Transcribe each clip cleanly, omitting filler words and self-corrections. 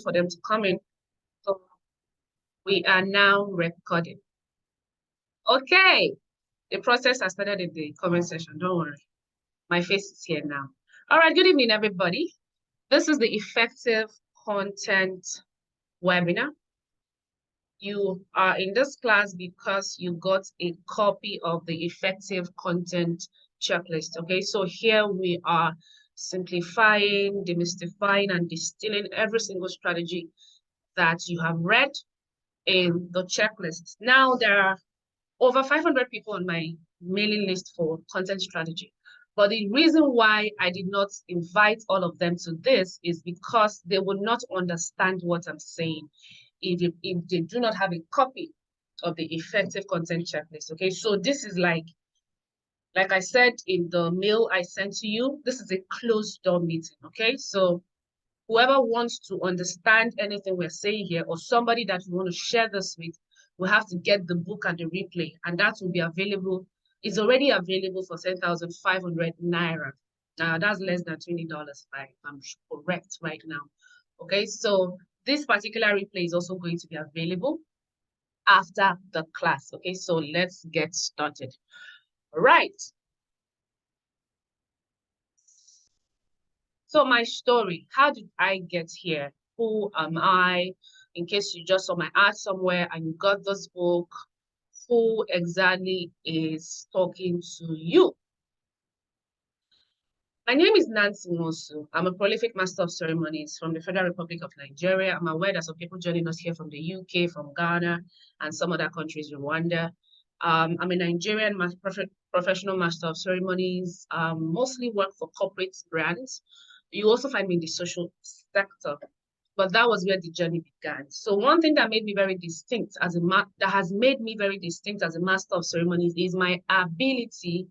for them to come in. So we are now recording. Okay, the process has started in the comment section. Don't worry, my face is here now. All right, good evening, everybody. This is the Effective Content webinar. You are in this class because you got a copy of the Effective Content Checklist. Okay, so here we are simplifying, demystifying, and distilling every single strategy that you have read in the checklist. Now there are over 500 people on my mailing list for content strategy. But the reason why I did not invite all of them to this is because they would not understand what I'm saying if they do not have a copy of the Effective Content Checklist. Okay, so this is like I said in the mail I sent to you, this is a closed door meeting. Okay, so whoever wants to understand anything we're saying here, or somebody that you want to share this with, will have to get the book and the replay, and that will be available. It's already available for 10,500 naira. That's less than $20, if I'm correct right now. Okay, so this particular replay is also going to be available after the class. Okay, so let's get started. All right. So my story, how did I get here? Who am I? In case you just saw my ad somewhere and you got this book, who exactly is talking to you? My name is Nancy Mosu. I'm a prolific master of ceremonies from the Federal Republic of Nigeria. I'm aware that some people joining us here from the UK, from Ghana, and some other countries, Rwanda. I'm a Nigerian professional master of ceremonies, mostly work for corporate brands. You also find me in the social sector, but that was where the journey began. So one thing that made me very distinct that has made me very distinct as a master of ceremonies is my ability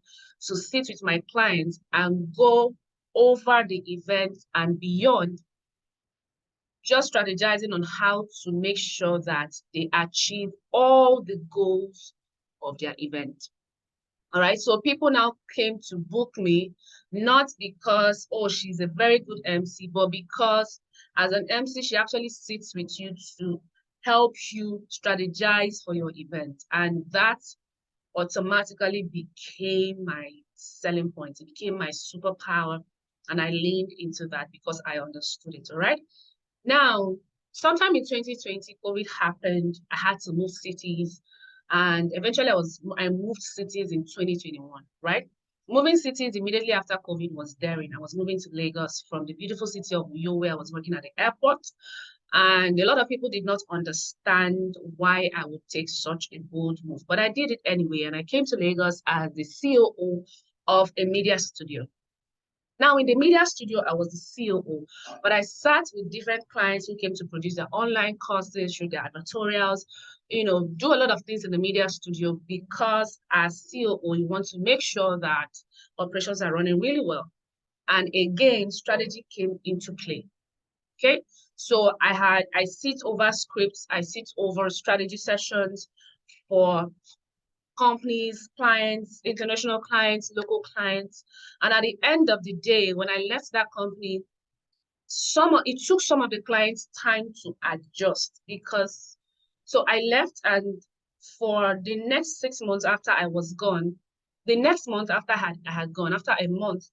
to sit with my clients and go over the event and beyond, just strategizing on how to make sure that they achieve all the goals of their event. All right, so people now came to book me, not because, oh, she's a very good MC, but because as an MC, she actually sits with you to help you strategize for your event. And that automatically became my selling point. It became my superpower. And I leaned into that because I understood it, all right? Now, sometime in 2020, COVID happened. I had to move cities. And eventually I moved cities in 2021, right? Moving cities immediately after COVID was daring. I was moving to Lagos from the beautiful city of Uyo, where I was working at the airport. And a lot of people did not understand why I would take such a bold move. But I did it anyway. And I came to Lagos as the COO of a media studio. Now, in the media studio, I was the COO, but I sat with different clients who came to produce their online courses, shoot their advertorials, do a lot of things in the media studio, because as COO, you want to make sure that operations are running really well. And again, strategy came into play. Okay, so I sit over scripts, I sit over strategy sessions for companies, clients, international clients, local clients. And at the end of the day, when I left that company, it took some of the clients time to adjust, because so I left, and for the next 6 months after I was gone, the next month after I had gone, after a month,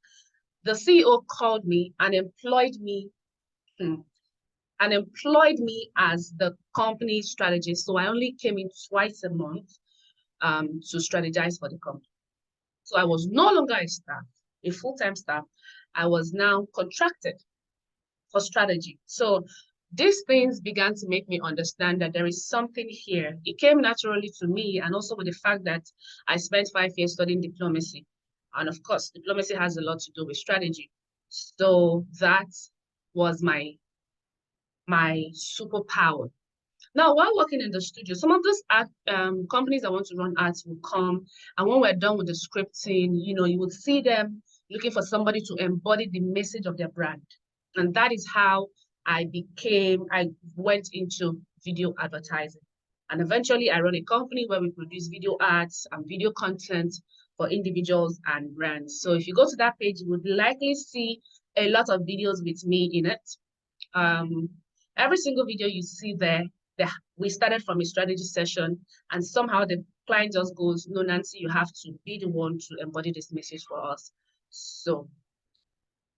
the CEO called me and employed me as the company strategist. So I only came in twice a month to strategize for the company. So I was no longer a full-time staff. I was now contracted for strategy. So these things began to make me understand that there is something here. It came naturally to me, and also with the fact that I spent 5 years studying diplomacy. And of course, diplomacy has a lot to do with strategy. So that was my superpower. Now, while working in the studio, some of those companies that want to run ads will come, and when we're done with the scripting, you would see them looking for somebody to embody the message of their brand. And that is how I went into video advertising. And eventually I run a company where we produce video ads and video content for individuals and brands. So if you go to that page, you would likely see a lot of videos with me in it. Every single video you see there, we started from a strategy session, and somehow the client just goes, no, Nancy, you have to be the one to embody this message for us. So,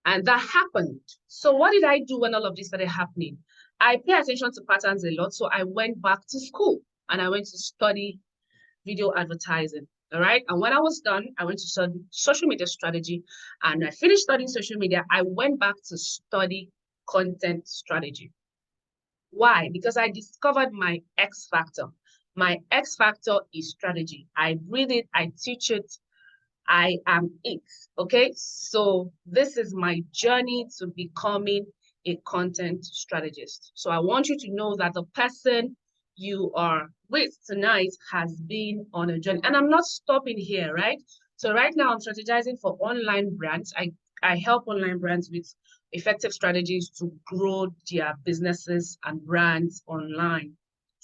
and that happened. So what did I do when all of this started happening? I pay attention to patterns a lot. So I went back to school and I went to study video advertising. All right. And when I was done, I went to study social media strategy. And I finished studying social media. I went back to study content strategy. Why? Because I discovered my X factor. My X factor is strategy. I breathe it, I teach it, I am it. Okay. So this is my journey to becoming a content strategist. So I want you to know that the person you are with tonight has been on a journey. And I'm not stopping here, right? So right now I'm strategizing for online brands. I help online brands with effective strategies to grow their businesses and brands online.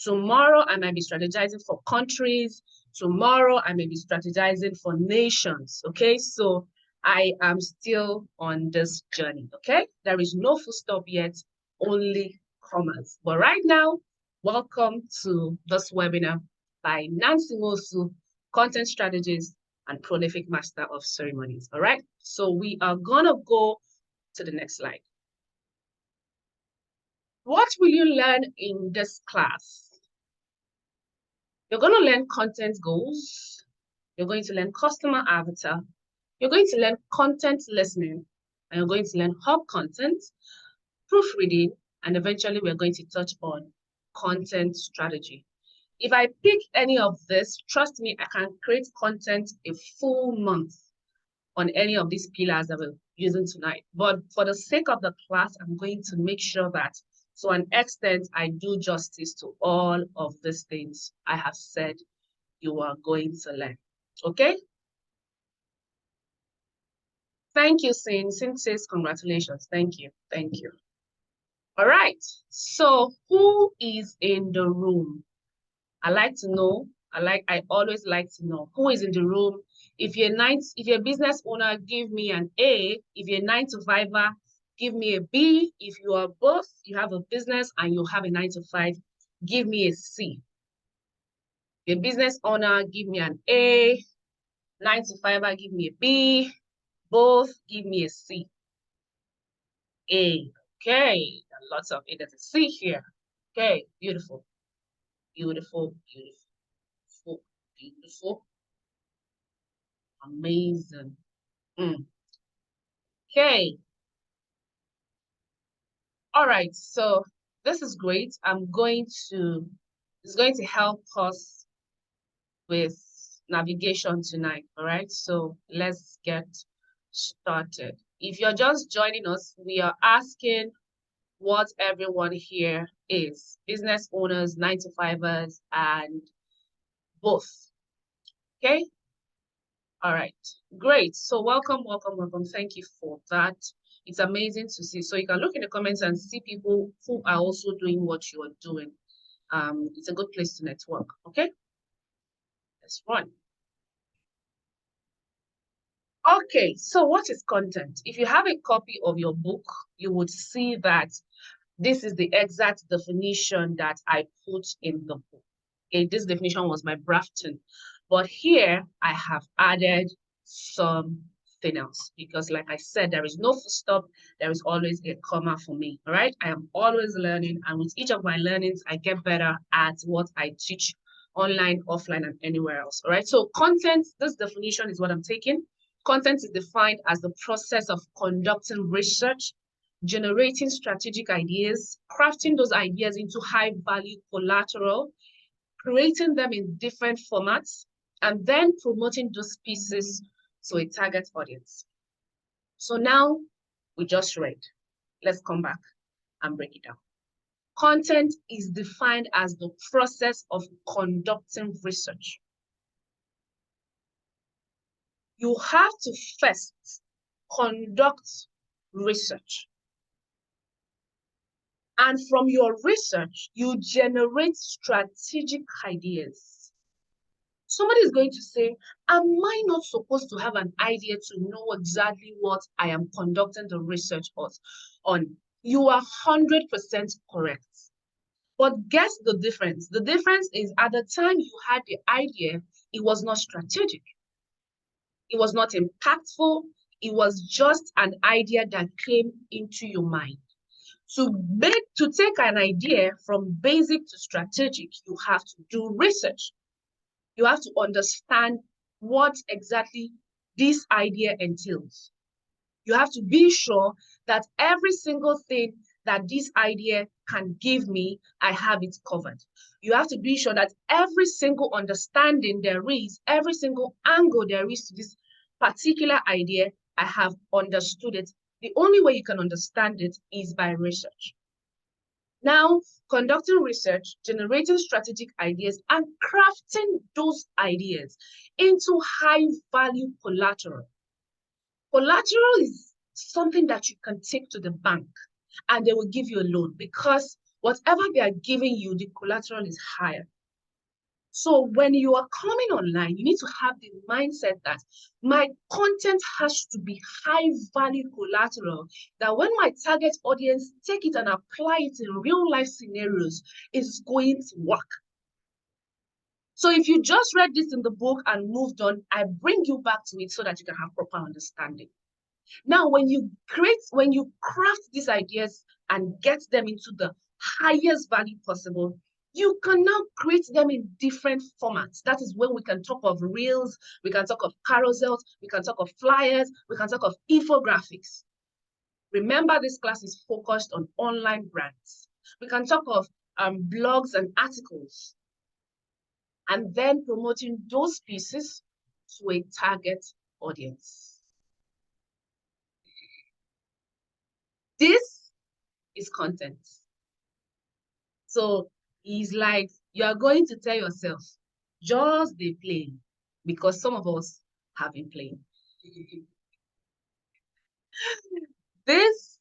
Tomorrow, I might be strategizing for countries. Tomorrow, I may be strategizing for nations, okay? So I am still on this journey, okay? There is no full stop yet, only commas. But right now, welcome to this webinar by Nancy Nwosu, content strategist and prolific master of ceremonies, all right? So we are gonna go to the next slide. What will you learn in this class? You're going to learn content goals. You're going to learn customer avatar. You're going to learn content listening. And you're going to learn hub content, proofreading, and eventually we're going to touch on content strategy. If I pick any of this, trust me, I can create content a full month on any of these pillars that we're using tonight. But for the sake of the class, I'm going to make sure that to an extent, I do justice to all of these things I have said you are going to learn, okay? Thank you, Sin. Sin says congratulations. Thank you, thank you. All right, so who is in the room? I like to know, I always like to know who is in the room. If you're a business owner, give me an A. If you're a 9-to-5er, give me a B. If you are both, you have a business and you have a 9-to-5, give me a C. If you're a business owner, give me an A. 9-to-5er, give me a B. Both, give me a C. A. Okay, lots of A. There's a C here. Okay, beautiful. Beautiful, beautiful, beautiful. Amazing. Okay. All right, so this is great. It's going to help us with navigation tonight. All right, so let's get started. If you're just joining us, we are asking what everyone here is: business owners, 9-to-5ers, and both. Okay. All right, great. So welcome, welcome, welcome. Thank you for that. It's amazing to see. So you can look in the comments and see people who are also doing what you are doing. It's a good place to network, okay? Let's run. Okay, so what is content? If you have a copy of your book, you would see that this is the exact definition that I put in the book. Okay, this definition was my Brafton. But here I have added something else because, like I said, there is no full stop. There is always a comma for me. All right. I am always learning. And with each of my learnings, I get better at what I teach online, offline, and anywhere else. All right. So content, this definition is what I'm taking. Content is defined as the process of conducting research, generating strategic ideas, crafting those ideas into high-value collateral, creating them in different formats, and then promoting those pieces to a target audience. So now we just read. Let's come back and break it down. Content is defined as the process of conducting research. You have to first conduct research. And from your research, you generate strategic ideas. Somebody is going to say, am I not supposed to have an idea to know exactly what I am conducting the research on? You are 100% correct. But guess the difference. The difference is at the time you had the idea, it was not strategic. It was not impactful. It was just an idea that came into your mind. To take an idea from basic to strategic, you have to do research. You have to understand what exactly this idea entails. You have to be sure that every single thing that this idea can give me, I have it covered. You have to be sure that every single understanding there is, every single angle there is to this particular idea, I have understood it. The only way you can understand it is by research. Now, conducting research, generating strategic ideas, and crafting those ideas into high-value collateral. Collateral is something that you can take to the bank and they will give you a loan because whatever they are giving you, the collateral is higher. So when you are coming online, you need to have the mindset that my content has to be high value collateral, that when my target audience take it and apply it in real life scenarios, it's going to work. So if you just read this in the book and moved on, I bring you back to it so that you can have proper understanding. Now, when you craft these ideas and get them into the highest value possible, you can now create them in different formats. That is when we can talk of reels, we can talk of carousels, we can talk of flyers, we can talk of infographics. Remember, this class is focused on online brands. We can talk of blogs and articles, and then promoting those pieces to a target audience. This is content. So it's like you are going to tell yourself, just be playing, because some of us have been playing. This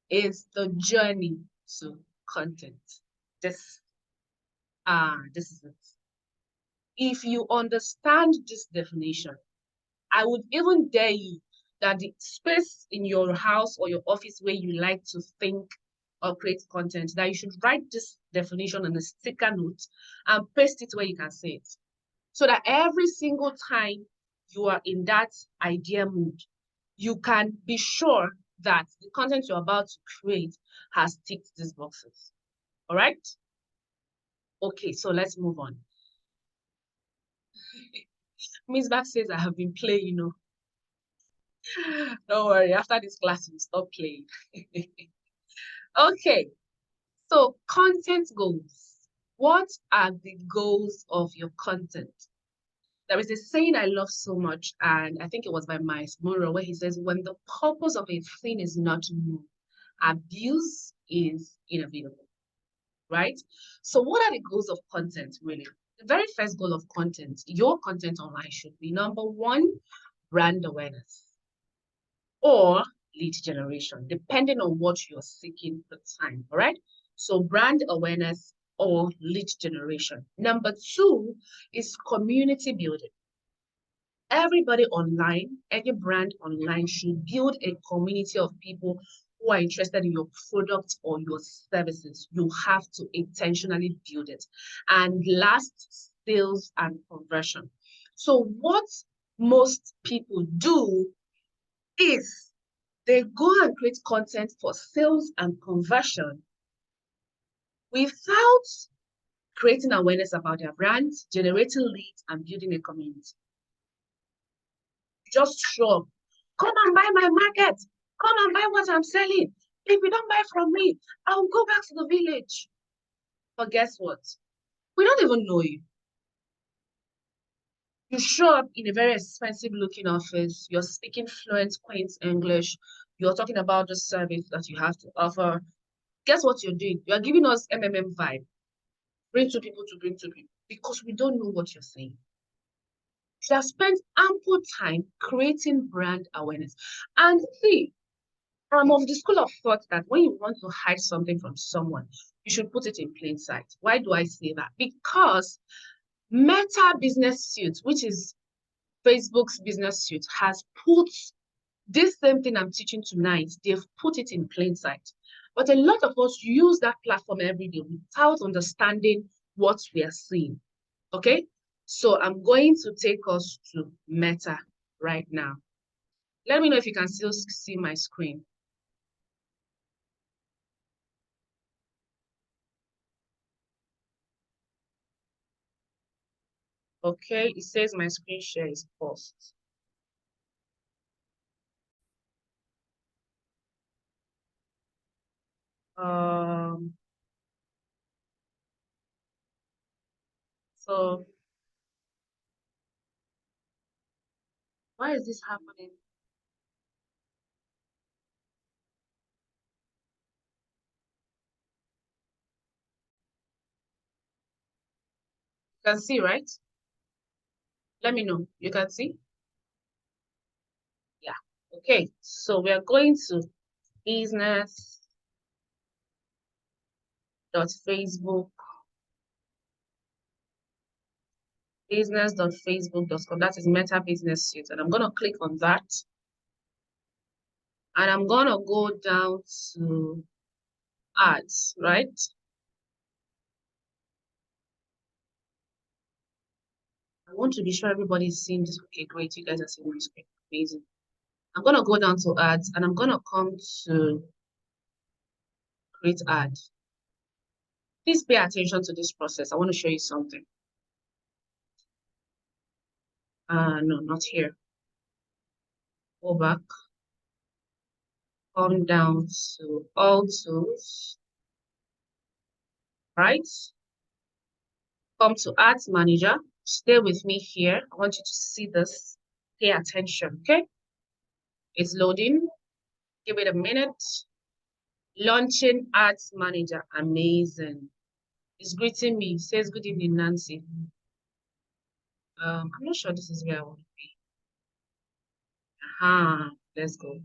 is the journey to content. This is it. If you understand this definition, I would even dare you that the space in your house or your office where you like to think or create content, that you should write this definition on a sticker note and paste it where you can see it. So that every single time you are in that idea mood, you can be sure that the content you're about to create has ticked these boxes. All right? Okay, so let's move on. Miss Back says I have been playing, you know. Don't worry, after this class, you stop playing. Okay, so content goals. What are the goals of your content? There is a saying I love so much, and I think it was by Miles Monroe, where he says, when the purpose of a thing is not known, abuse is inevitable, right? So what are the goals of content, really? The very first goal of content, your content online should be, number one, brand awareness or lead generation, depending on what you're seeking at the time, all right? So brand awareness or lead generation. Number two is community building. Everybody online, any brand online should build a community of people who are interested in your product or your services. You have to intentionally build it. And last, sales and conversion. So what most people do is they go and create content for sales and conversion without creating awareness about their brand, generating leads, and building a community. Just show up. Come and buy my market. Come and buy what I'm selling. If you don't buy from me, I'll go back to the village. But guess what? We don't even know you. You show up in a very expensive looking office. You're speaking fluent, quaint English. You're talking about the service that you have to offer. Guess what you're doing? You're giving us MMM vibe. Bring two people to bring two people. Because we don't know what you're saying. You should have spent ample time creating brand awareness. And see, I'm of the school of thought that when you want to hide something from someone, you should put it in plain sight. Why do I say that? Because Meta Business Suite, which is Facebook's business suite, has put this same thing I'm teaching tonight, they've put it in plain sight. But a lot of us use that platform every day without understanding what we are seeing. Okay? So I'm going to take us to Meta right now. Let me know if you can still see my screen. Okay, it says my screen share is paused. So why is this happening? You can see, right? Let me know. You can see? Yeah. Okay, so we are going to business.facebook, business.facebook.com. That is Meta Business Suite. And I'm going to click on that. And I'm going to go down to ads, right? I want to be sure everybody is seeing this. Okay, great. You guys are seeing my screen. Amazing. I'm going to go down to ads and I'm going to come to create ad. Please pay attention to this process. I want to show you something. No, not here. Go back. Come down to all tools, right? Come to Ads Manager. Stay with me here. I want you to see this. Pay attention, okay? It's loading. Give it a minute. Launching Ads Manager. Amazing. It's greeting me. It says, good evening, Nancy. I'm not sure this is where I want to be. Let's go.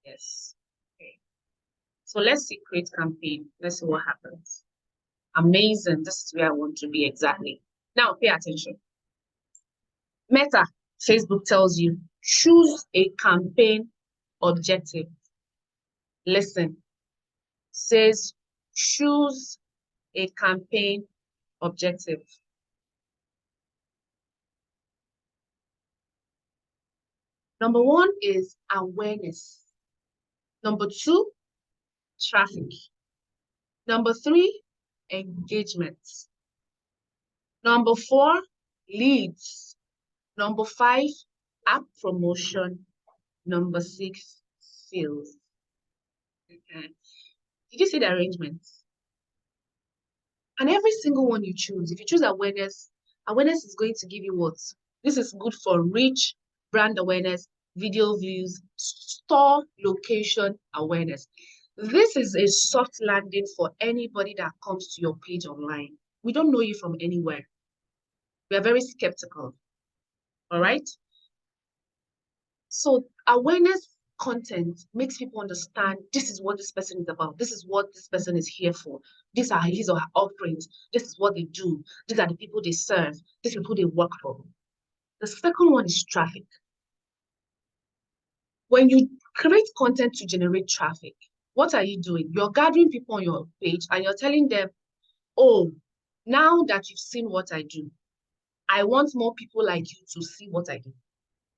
Yes. Okay. So let's see, create campaign. Let's see what happens. Amazing. This is where I want to be exactly. Now pay attention. Meta, Facebook tells you, choose a campaign objective. Listen, says choose a campaign objective. Number one is awareness. Number two, traffic. Number three, engagement. Number four, leads. Number five, app promotion. Number six, sales. Okay. Did you see the arrangements? And every single one you choose, if you choose awareness, awareness is going to give you what? This is good for reach, brand awareness, video views, store location awareness. This is a soft landing for anybody that comes to your page online. We don't know you from anywhere. We are very skeptical. All right. So awareness content makes people understand this is what this person is about. This is what this person is here for. These are his or her offerings. This is what they do. These are the people they serve. These are who they work for. The second one is traffic. When you create content to generate traffic, what are you doing? You're gathering people on your page and you're telling them, oh, now that you've seen what I do, I want more people like you to see what I do.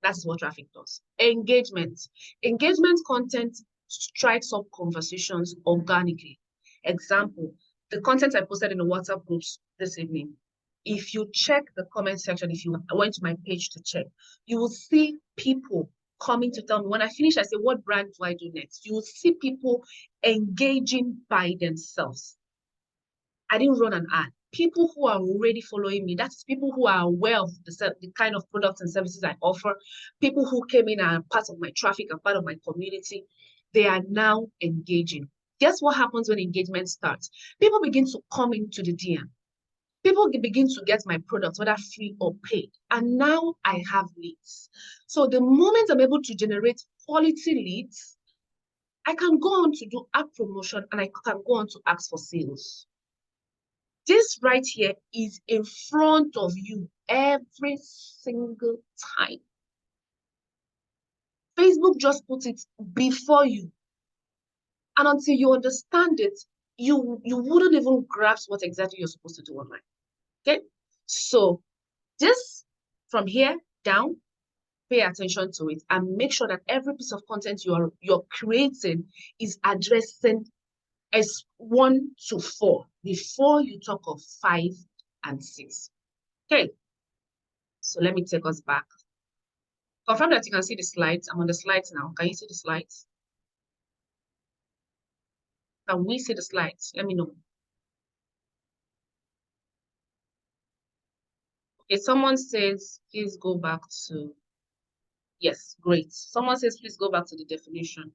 That's what traffic does. Engagement. Engagement content strikes up conversations organically. Example, the content I posted in the WhatsApp groups this evening. If you check the comment section, if you went to my page to check, you will see people coming to tell me. When I finish, I say, what brand do I do next? You will see people engaging by themselves. I didn't run an ad. People who are already following me, that's people who are aware of the kind of products and services I offer, people who came in and are part of my traffic and part of my community, they are now engaging. Guess what happens when engagement starts? People begin to come into the DM. People begin to get my products, whether free or paid. And now I have leads. So the moment I'm able to generate quality leads, I can go on to do app promotion and I can go on to ask for sales. This right here is in front of you every single time. Facebook just puts it before you. And until you understand it, you wouldn't even grasp what exactly you're supposed to do online. Okay? So just from here down, pay attention to it and make sure that every piece of content you're creating is addressing S1 to 4 before you talk of 5 and 6. Okay, so let me take us back. Confirm that you can see the slides. I'm on the slides now. Can you see the slides? Can we see the slides? Let me know. Okay, someone says, please go back to, yes, great. Someone says, please go back to the definition.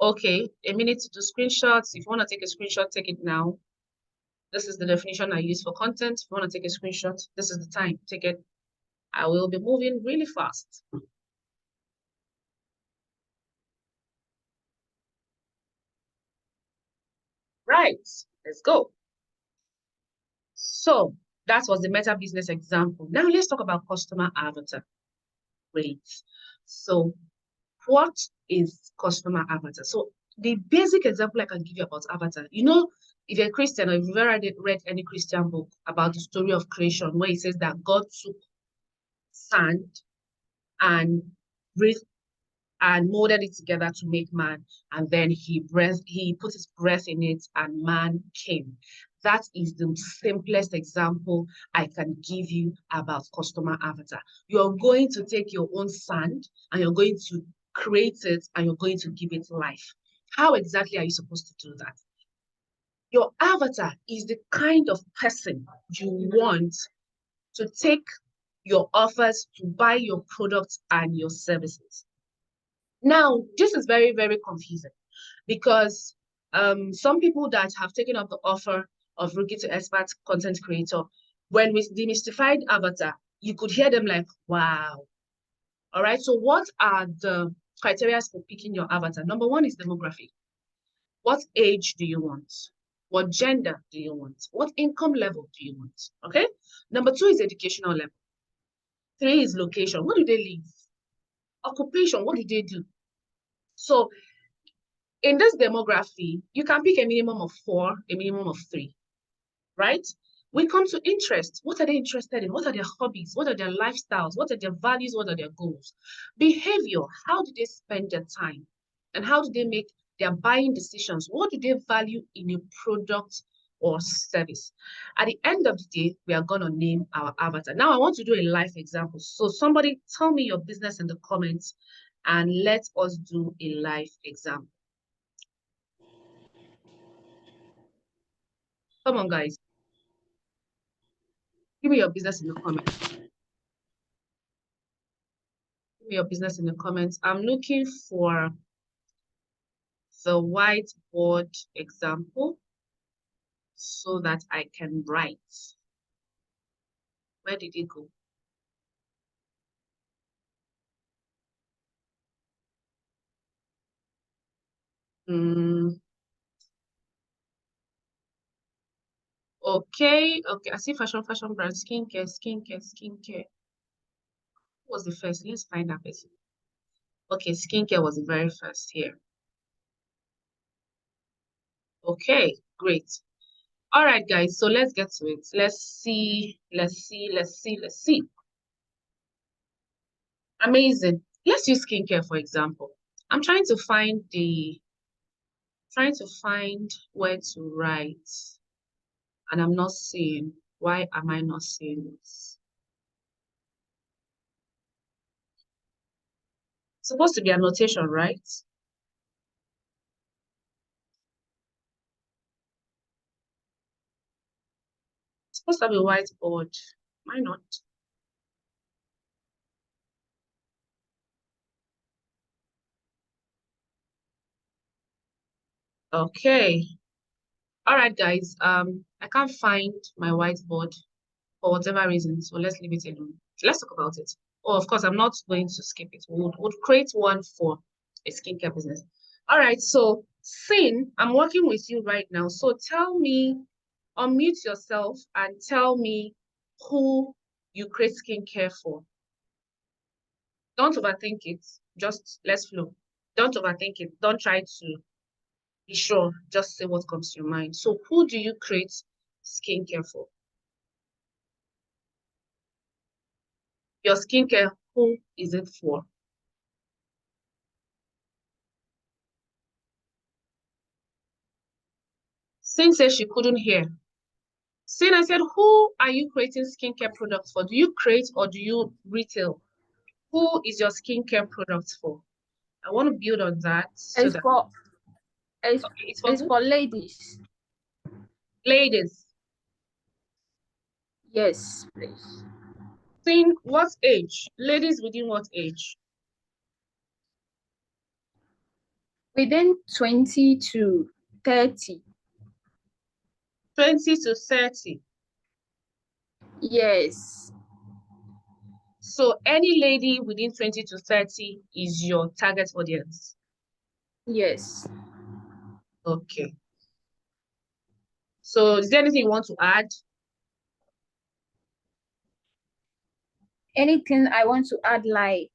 Okay, a minute to do screenshots. If you want to take a screenshot, take it now. This is the definition I use for content. If you want to take a screenshot, this is the time. Take it. I will be moving really fast. Right, let's go. So that was the Meta business example. Now let's talk about customer avatar. Great. So what is customer avatar? So the basic example I can give you about avatar, you know, if you're a Christian or if you've ever read any Christian book about the story of creation, where it says that God took sand and breathed and molded it together to make man, and then he put his breath in it, and man came. That is the simplest example I can give you about customer avatar. You're going to take your own sand and you're going to create it and you're going to give it life. How exactly are you supposed to do that? Your avatar is the kind of person you want to take your offers, to buy your products and your services. Now, this is very, very confusing because some people that have taken up the offer of Rookie to Expert content creator, when we demystified avatar, you could hear them like, wow. All right. So what are the criteria for picking your avatar? Number one is demography. What age do you want? What gender do you want? What income level do you want? Okay. Number two is educational level. Three is location. Where do they live? Occupation. What do they do? So in this demography, you can pick a minimum of 4, a minimum of 3, right? We come to interest. What are they interested in? What are their hobbies? What are their lifestyles? What are their values? What are their goals? Behavior, how do they spend their time? And how do they make their buying decisions? What do they value in a product or service? At the end of the day, we are going to name our avatar. Now, I want to do a live example. So somebody tell me your business in the comments and let us do a live example. Come on, guys. Give me your business in the comments. Give me your business in the comments. I'm looking for the whiteboard example so that I can write. Where did it go? Okay, I see fashion brand, skincare. Who was the first? Let's find that person. Okay, skincare was the very first here. Okay, great. All right, guys, so let's get to it. Let's see. Amazing. Let's use skincare, for example. I'm trying to find where to write, and I'm not seeing. Why am I not seeing this? It's supposed to be annotation, right? It's supposed to be whiteboard. Why not? Okay. All right, guys. I can't find my whiteboard for whatever reason, so let's leave it alone. Let's talk about it. Oh, of course, I'm not going to skip it. We'll create one for a skincare business. All right, so Sin, I'm working with you right now. So tell me, unmute yourself and tell me who you create skincare for. Don't overthink it. Just let's flow. Don't overthink it. Don't try to Be sure, just say what comes to your mind. So who do you create skincare for? Your skincare, who is it for? Sin says she couldn't hear. Sin, I said, who are you creating skincare products for? Do you create or do you retail? Who is your skincare products for? I want to build on that so It's that for it's, okay, it's for it's who? for ladies. Ladies. Yes, please. Sin, what age? Ladies within what age? Within 20 to 30. 20 to 30. Yes. So any lady within 20 to 30 is your target audience. Yes. Okay. So is there anything you want to add? Anything I want to add, like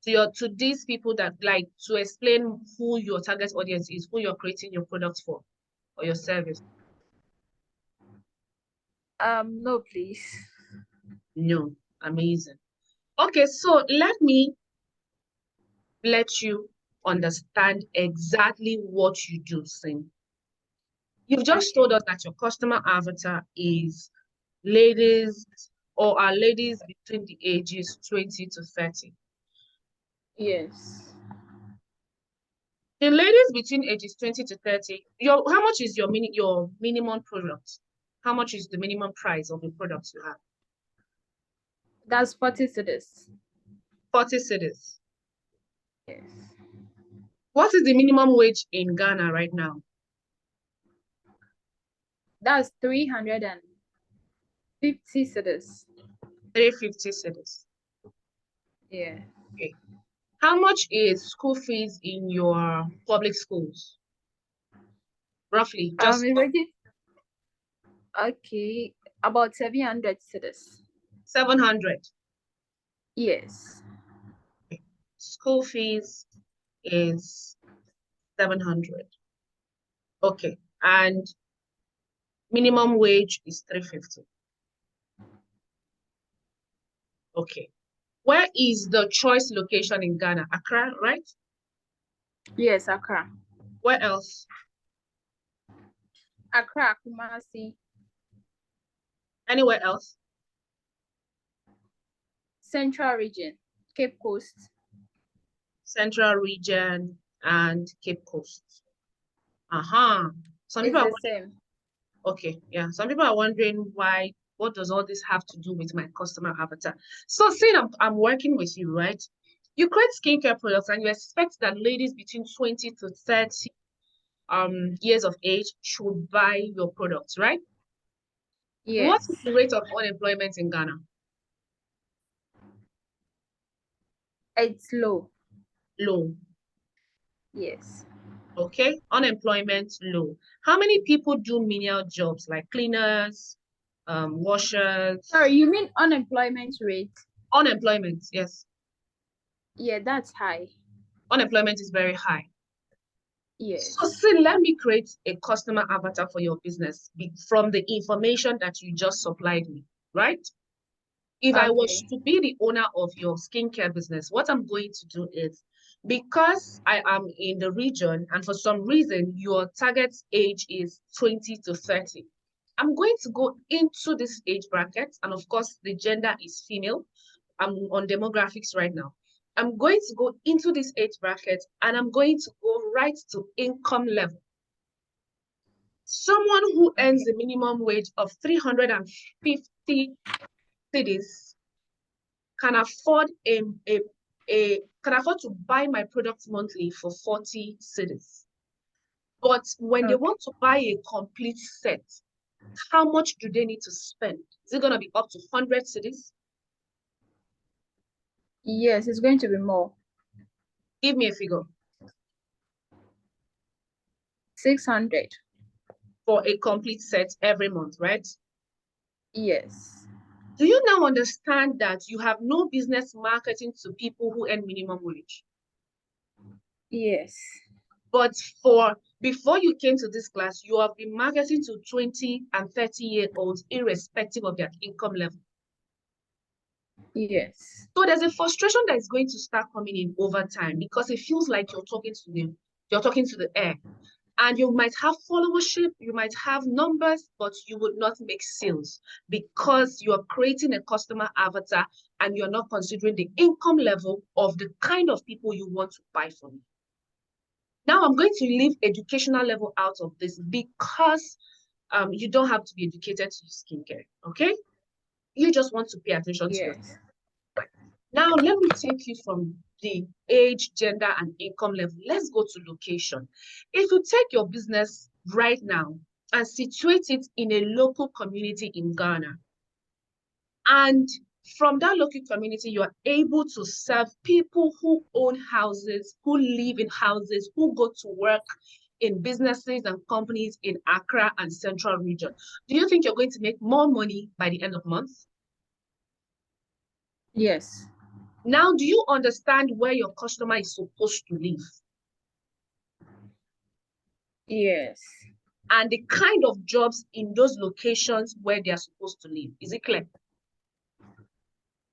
To these people that like to explain who your target audience is, who you're creating your product for or your service? no, please. No. Amazing. Okay, so let me let you understand exactly what you do, Sing. You've just Okay. told us that your customer avatar is ladies or are ladies between the ages 20 to 30. Yes. The ladies between ages 20 to 30, how much is your minimum product? How much is the minimum price of the products you have? That's 40 cedis. 40 cedis. Yes. What is the minimum wage in Ghana right now? That's 350 cedis. 350 cedis. Yeah. Okay. How much is school fees in your public schools? Roughly, just Already. Okay. About 700 cedis. 700. Yes. School fees is 700. Okay. And minimum wage is 350. Okay. Where is the choice location in Ghana? Accra, right? Yes, Accra. Where else? Accra, Kumasi, Anywhere else? Central Region, Cape Coast. Central region and Cape Coast. Some people It's are the wondering, same. okay, yeah. Some people are wondering why, what does all this have to do with my customer avatar? So saying I'm working with you, right? You create skincare products and you expect that ladies between 20 to 30 years of age should buy your products, right? What is Yes. the rate of unemployment in Ghana? It's low. Low. Yes. Okay, unemployment low. How many people do menial jobs like cleaners, Sorry, washers? you mean unemployment rate? Unemployment, yes. Yeah, that's high. Unemployment is very high. So Yes. see, let me create a customer avatar for your business from the information that you just supplied me, right? If I was Okay. to be the owner of your skincare business, what I'm going to do is, because I am in the region and for some reason your target age is 20 to 30, I'm going to go into this age bracket. And of course, the gender is female. I'm on demographics right now. I'm going to go into this age bracket and I'm going to go right to income level. Someone who earns the minimum wage of 350 cedis can afford can afford to buy my products monthly for 40 cedis. But when they Okay. want to buy a complete set, how much do they need to spend? Is it going to be up to 100 cedis? Yes, it's going to be more. Give me a figure 600. for a complete set every month, right? Yes. Do you now understand that you have no business marketing to people who earn minimum wage? Yes. But before you came to this class, you have been marketing to 20 and 30-year-olds, irrespective of their income level. Yes. So there's a frustration that is going to start coming in over time because it feels like you're talking to the air. And you might have followership, you might have numbers, but you would not make sales because you're creating a customer avatar and you're not considering the income level of the kind of people you want to buy from you. Now I'm going to leave educational level out of this because you don't have to be educated to use skincare, okay? You just want to pay attention to yourself. Yes. Now, let me take you from the age, gender, and income level. Let's go to location. If you take your business right now and situate it in a local community in Ghana, and from that local community, you are able to serve people who own houses, who live in houses, who go to work in businesses and companies in Accra and Central Region. Do you think you're going to make more money by the end of the month? Yes. Now, do you understand where your customer is supposed to live? Yes. And the kind of jobs in those locations where they are supposed to live. Is it clear?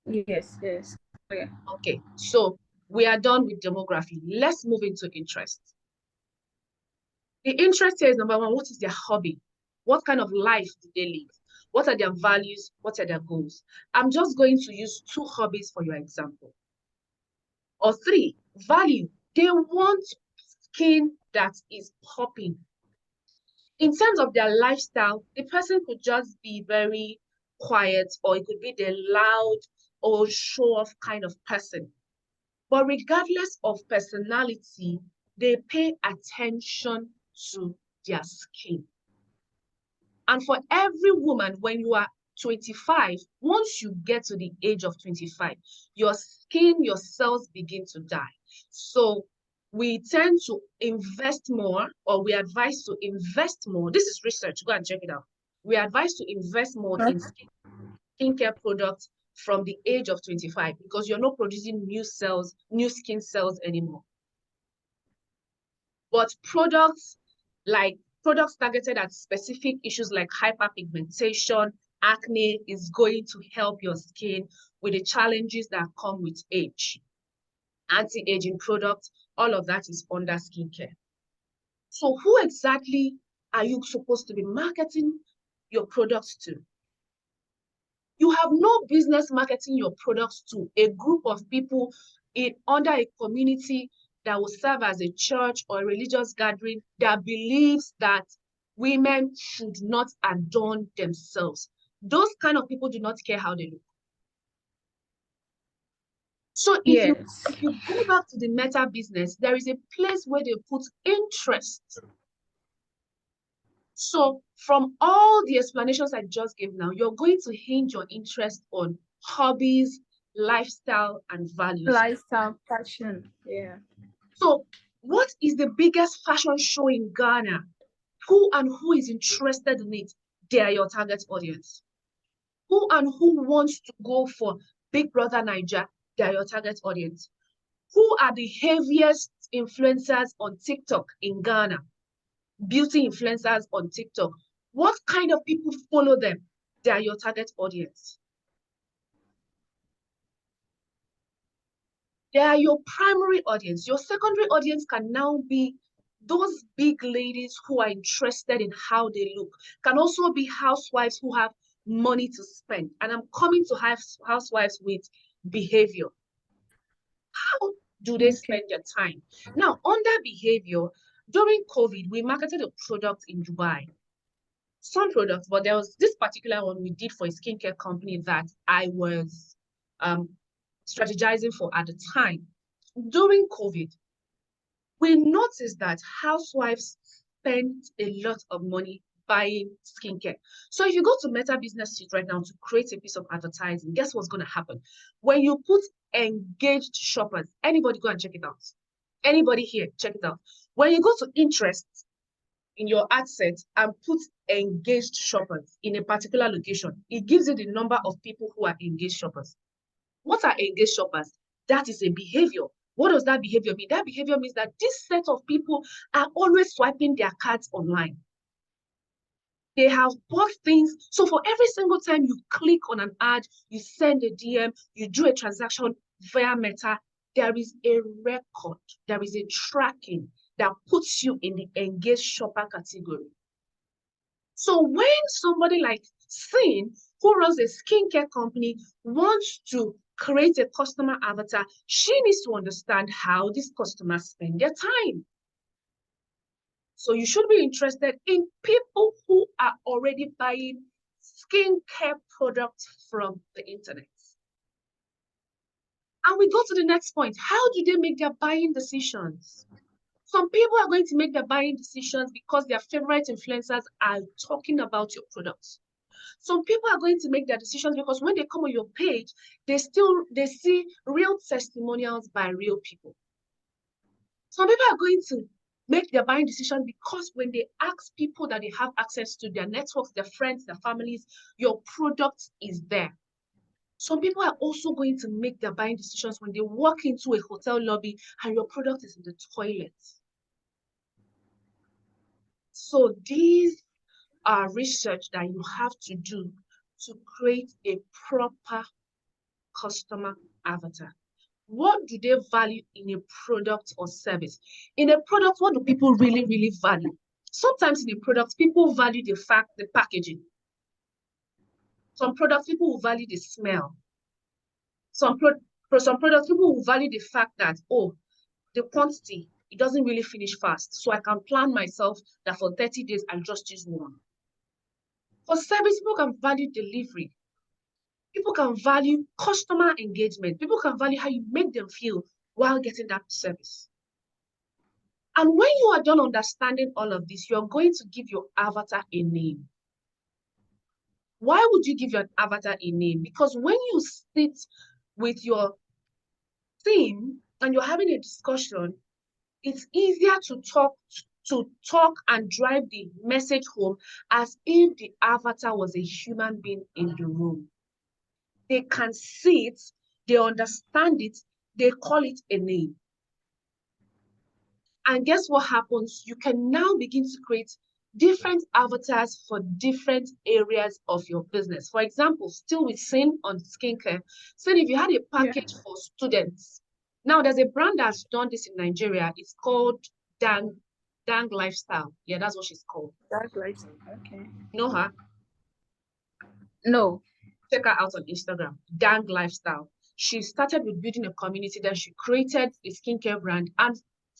Yes. Yes. Yeah. Okay, so we are done with demography. Let's move into interest. The interest here is number one, what is their hobby? What kind of life do they live? What are their values? What are their goals? I'm just going to use 2 hobbies for your example. Or 3, value. They want skin that is popping. In terms of their lifestyle, the person could just be very quiet, or it could be the loud or show-off kind of person. But regardless of personality, they pay attention to their skin. And for every woman, when you are 25, once you get to the age of 25, your skin, your cells begin to die. So we tend to invest more, or we advise to invest more. This is research, go and check it out. We advise to invest more in skincare products from the age of 25 because you're not producing new cells, new skin cells anymore. But products targeted at specific issues like hyperpigmentation, acne is going to help your skin with the challenges that come with age. Anti-aging products, all of that is under skincare. So who exactly are you supposed to be marketing your products to? You have no business marketing your products to a group of people under a community that will serve as a church or a religious gathering that believes that women should not adorn themselves. Those kind of people do not care how they look. So if you go back to the Meta business, there is a place where they put interest. So from all the explanations I just gave now, you're going to hinge your interest on hobbies, lifestyle, and values. Lifestyle, fashion. Yeah. So what is the biggest fashion show in Ghana? Who is interested in it? They are your target audience. Who wants to go for Big Brother Naija? They are your target audience. Who are the heaviest influencers on TikTok in Ghana? Beauty influencers on TikTok. What kind of people follow them? They are your target audience. They are your primary audience. Your secondary audience can now be those big ladies who are interested in how they look. Can also be housewives who have money to spend. And I'm coming to housewives with behavior. How do they spend their time? Now, under behavior, during COVID, we marketed a product in Dubai. Some products, but there was this particular one we did for a skincare company that I was strategizing for at the time. During COVID, we noticed that housewives spent a lot of money buying skincare. So if you go to Meta Business Suite right now to create a piece of advertising, guess what's going to happen? When you put engaged shoppers, anybody go and check it out. Anybody here, check it out. When you go to interest in your ad set and put engaged shoppers in a particular location, it gives you the number of people who are engaged shoppers. What are engaged shoppers? That is a behavior. What does that behavior mean? That behavior means that this set of people are always swiping their cards online. They have bought things. So for every single time you click on an ad, you send a DM, you do a transaction via Meta, there is a record, there is a tracking that puts you in the engaged shopper category. So when somebody like Sin, who runs a skincare company, wants to create a customer avatar, she needs to understand how these customers spend their time. So you should be interested in people who are already buying skincare products from the internet. And we go to the next point. How do they make their buying decisions? Some people are going to make their buying decisions because their favorite influencers are talking about your products. Some people are going to make their decisions because when they come on your page, they see real testimonials by real people. Some people are going to make their buying decision because when they ask people that they have access to, their networks, their friends, their families, your product is there. Some people are also going to make their buying decisions when they walk into a hotel lobby and your product is in the toilet. So these are research that you have to do to create a proper customer avatar. What do they value in a product or service? In a product, what do people really, really value? Sometimes in a product, people value the packaging. Some products, people will value the smell. For some products, people will value the fact that, oh, the quantity, it doesn't really finish fast. So I can plan myself that for 30 days, I'll just use one. For service, people can value delivery. People can value customer engagement. People can value how you make them feel while getting that service. And when you are done understanding all of this, you're going to give your avatar a name. Why would you give your avatar a name? Because when you sit with your team and you're having a discussion, it's easier to talk and drive the message home as if the avatar was a human being in the room. They can see it, they understand it, they call it a name. And guess what happens? You can now begin to create different avatars for different areas of your business. For example, still with Sin on skincare. Sin, if you had a package for students, now there's a brand that's done this in Nigeria. It's called Dang Lifestyle. Yeah, that's what she's called. Dang Lifestyle. Okay. You know her? No. Check her out on Instagram. Dang Lifestyle. She started with building a community, then she created a skincare brand. And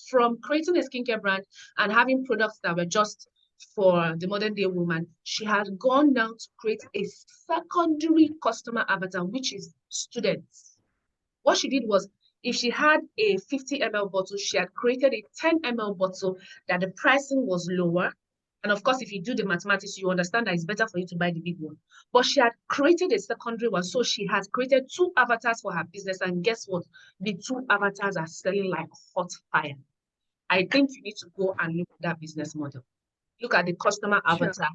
from creating a skincare brand and having products that were just for the modern day woman, she has gone now to create a secondary customer avatar, which is students. What she did was, if she had a 50 ml bottle, she had created a 10 ml bottle that the pricing was lower. And of course, if you do the mathematics, you understand that it's better for you to buy the big one. But she had created a secondary one. So she has created 2 avatars for her business. And guess what? The 2 avatars are selling like hot fire. I think you need to go and look at that business model. Look at the customer avatar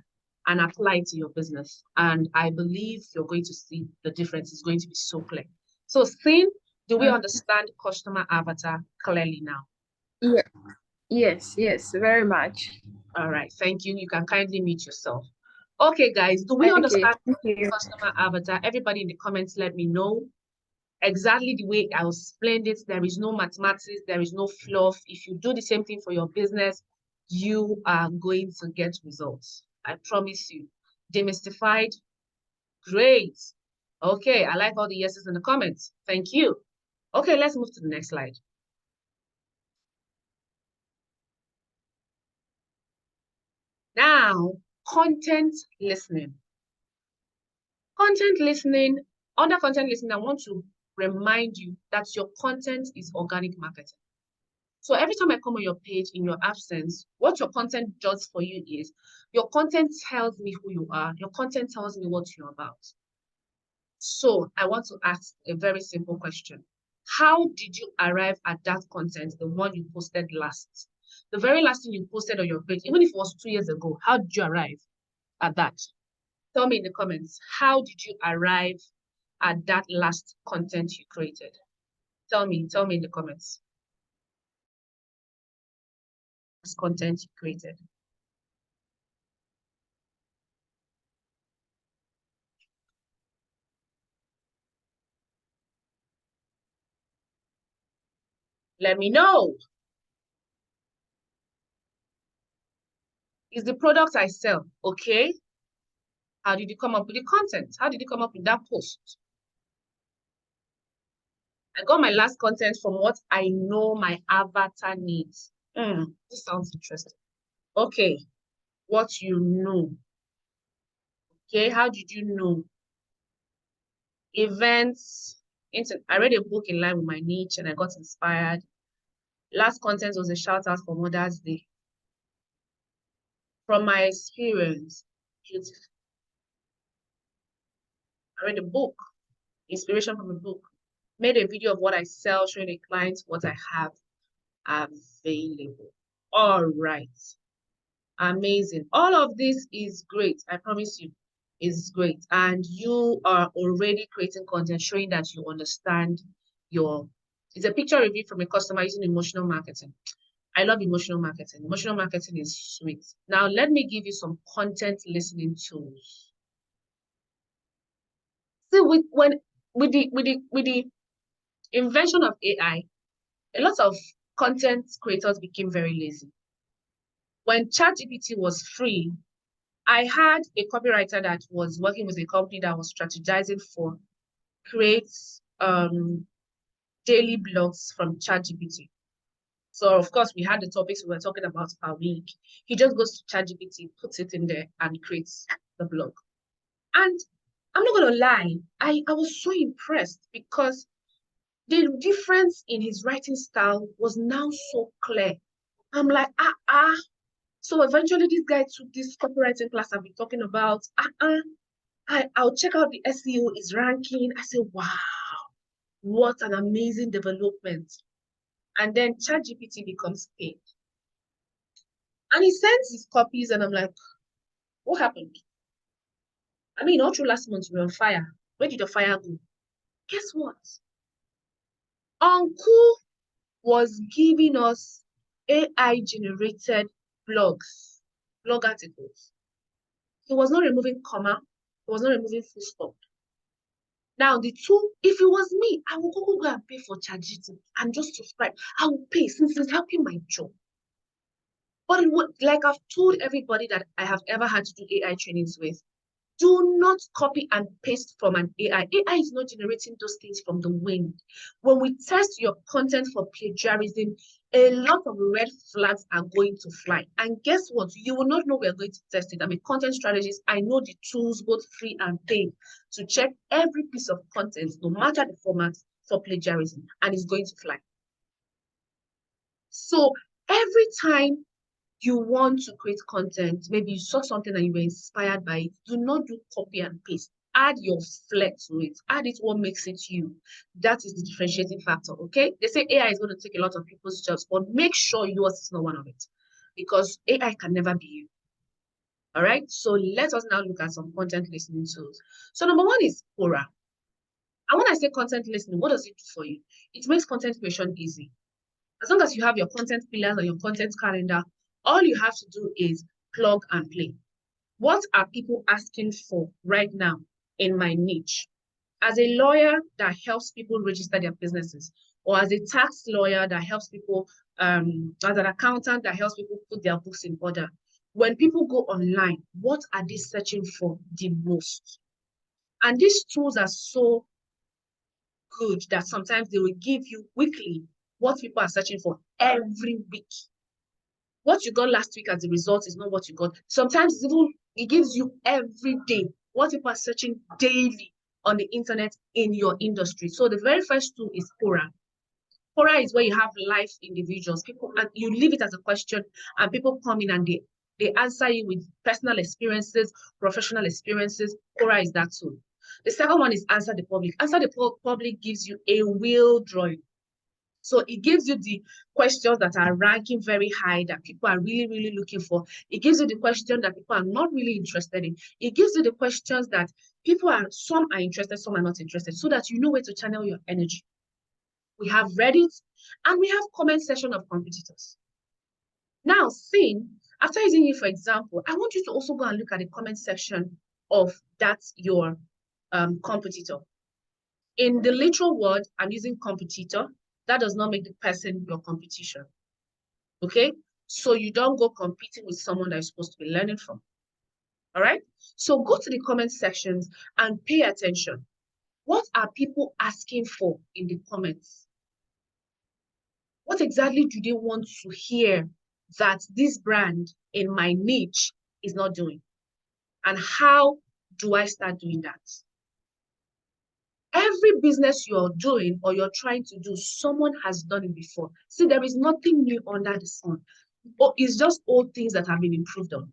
and apply it to your business. And I believe you're going to see the difference. It's going to be so clear. So, Sin, do we understand customer avatar clearly now? Yeah. Yes, very much. All right, thank you. You can kindly mute yourself. Okay, guys, do we understand customer avatar? Everybody in the comments, let me know exactly the way I explained it. There is no mathematics, there is no fluff. If you do the same thing for your business, you are going to get results. I promise you. Demystified, great. Okay, I like all the yeses in the comments. Thank you. Okay, let's move to the next slide. Now, content listening. Content listening, under content listening, I want to remind you that your content is organic marketing. So every time I come on your page in your absence, what your content does for you is your content tells me who you are. Your content tells me what you're about. So I want to ask a very simple question. How did you arrive at that content, the one you posted last? The very last thing you posted on your page, even if it was 2 years ago, how did you arrive at that? Tell me in the comments, how did you arrive at that last content you created? Tell me in the comments. content you created. Let me know. Is the product I sell, okay? How did you come up with the content? How did you come up with that post? I got my last content from what I know my avatar needs. This sounds interesting. Okay, what you know. Okay, how did you know? Events. I read a book in line with my niche and I got inspired. Last content was a shout out for Mother's Day. From my experience, beautiful. I read a book, inspiration from a book. Made a video of what I sell, showing the clients what I have available. All right. Amazing. All of this is great. I promise you, is great. And you are already creating content showing that you understand it's a picture review from a customer using emotional marketing. I love emotional marketing. Emotional marketing is sweet. Now, let me give you some content listening tools. See, with the invention of AI, a lot of content creators became very lazy. When ChatGPT was free, I had a copywriter that was working with a company that was strategizing for create daily blogs from ChatGPT. So of course we had the topics we were talking about per week. He just goes to ChatGPT, puts it in there, and creates the blog. And I'm not gonna lie, I was so impressed because the difference in his writing style was now so clear. I'm like, So eventually this guy took this copywriting class I've been talking about. I'll check out the SEO is ranking. I say, wow, what an amazing development. And then ChatGPT becomes paid. And he sends his copies and I'm like, what happened? I mean, all through last month, we were on fire. Where did the fire go? Guess what? Uncle was giving us AI-generated blog articles. He was not removing comma. He was not removing full stop. Now, the two, if it was me, I would go and pay for ChatGPT and just subscribe. I will pay since it's helping my job. But it would, like I've told everybody that I have ever had to do AI trainings with, do not copy and paste from an AI. AI is not generating those things from the wind. When we test your content for plagiarism, a lot of red flags are going to fly. And guess what? You will not know we're going to test it. I'm a content strategist. I know the tools, both free and paid, to check every piece of content, no matter the format, for plagiarism. And it's going to fly. So every time you want to create content, maybe you saw something and you were inspired by it, do not do copy and paste. Add your flair to it. Add it what makes it you. That is the differentiating factor, okay? They say AI is going to take a lot of people's jobs, but make sure yours is not one of it because AI can never be you. All right? So let us now look at some content listening tools. So number one is Quora. And when I say content listening, what does it do for you? It makes content creation easy. As long as you have your content pillars or your content calendar, all you have to do is plug and play. What are people asking for right now in my niche? As a lawyer that helps people register their businesses, or as a tax lawyer that helps people, as an accountant that helps people put their books in order, when people go online, what are they searching for the most? And these tools are so good that sometimes they will give you weekly what people are searching for every week. What you got last week as a result is not what you got. Sometimes it gives you every day what people are searching daily on the internet in your industry. So the very first tool is Quora. Quora is where you have live individuals. People, and you leave it as a question and people come in and they answer you with personal experiences, professional experiences. Quora is that tool. The second one is Answer the Public. Answer the Public gives you a wheel drawing. So it gives you the questions that are ranking very high that people are really, really looking for. It gives you the question that people are not really interested in. It gives you the questions that some are interested, some are not interested, so that you know where to channel your energy. We have Reddit and we have comment section of competitors. Now, Sin, after using you for example, I want you to also go and look at the comment section of that your competitor. In the literal word, I'm using competitor. That does not make the person your competition. Okay? So you don't go competing with someone that you're supposed to be learning from. All right? So go to the comment sections and pay attention. What are people asking for in the comments? What exactly do they want to hear that this brand in my niche is not doing? And how do I start doing that? Every business you're doing or you're trying to do, someone has done it before. See, there is nothing new under the sun. It's just old things that have been improved on.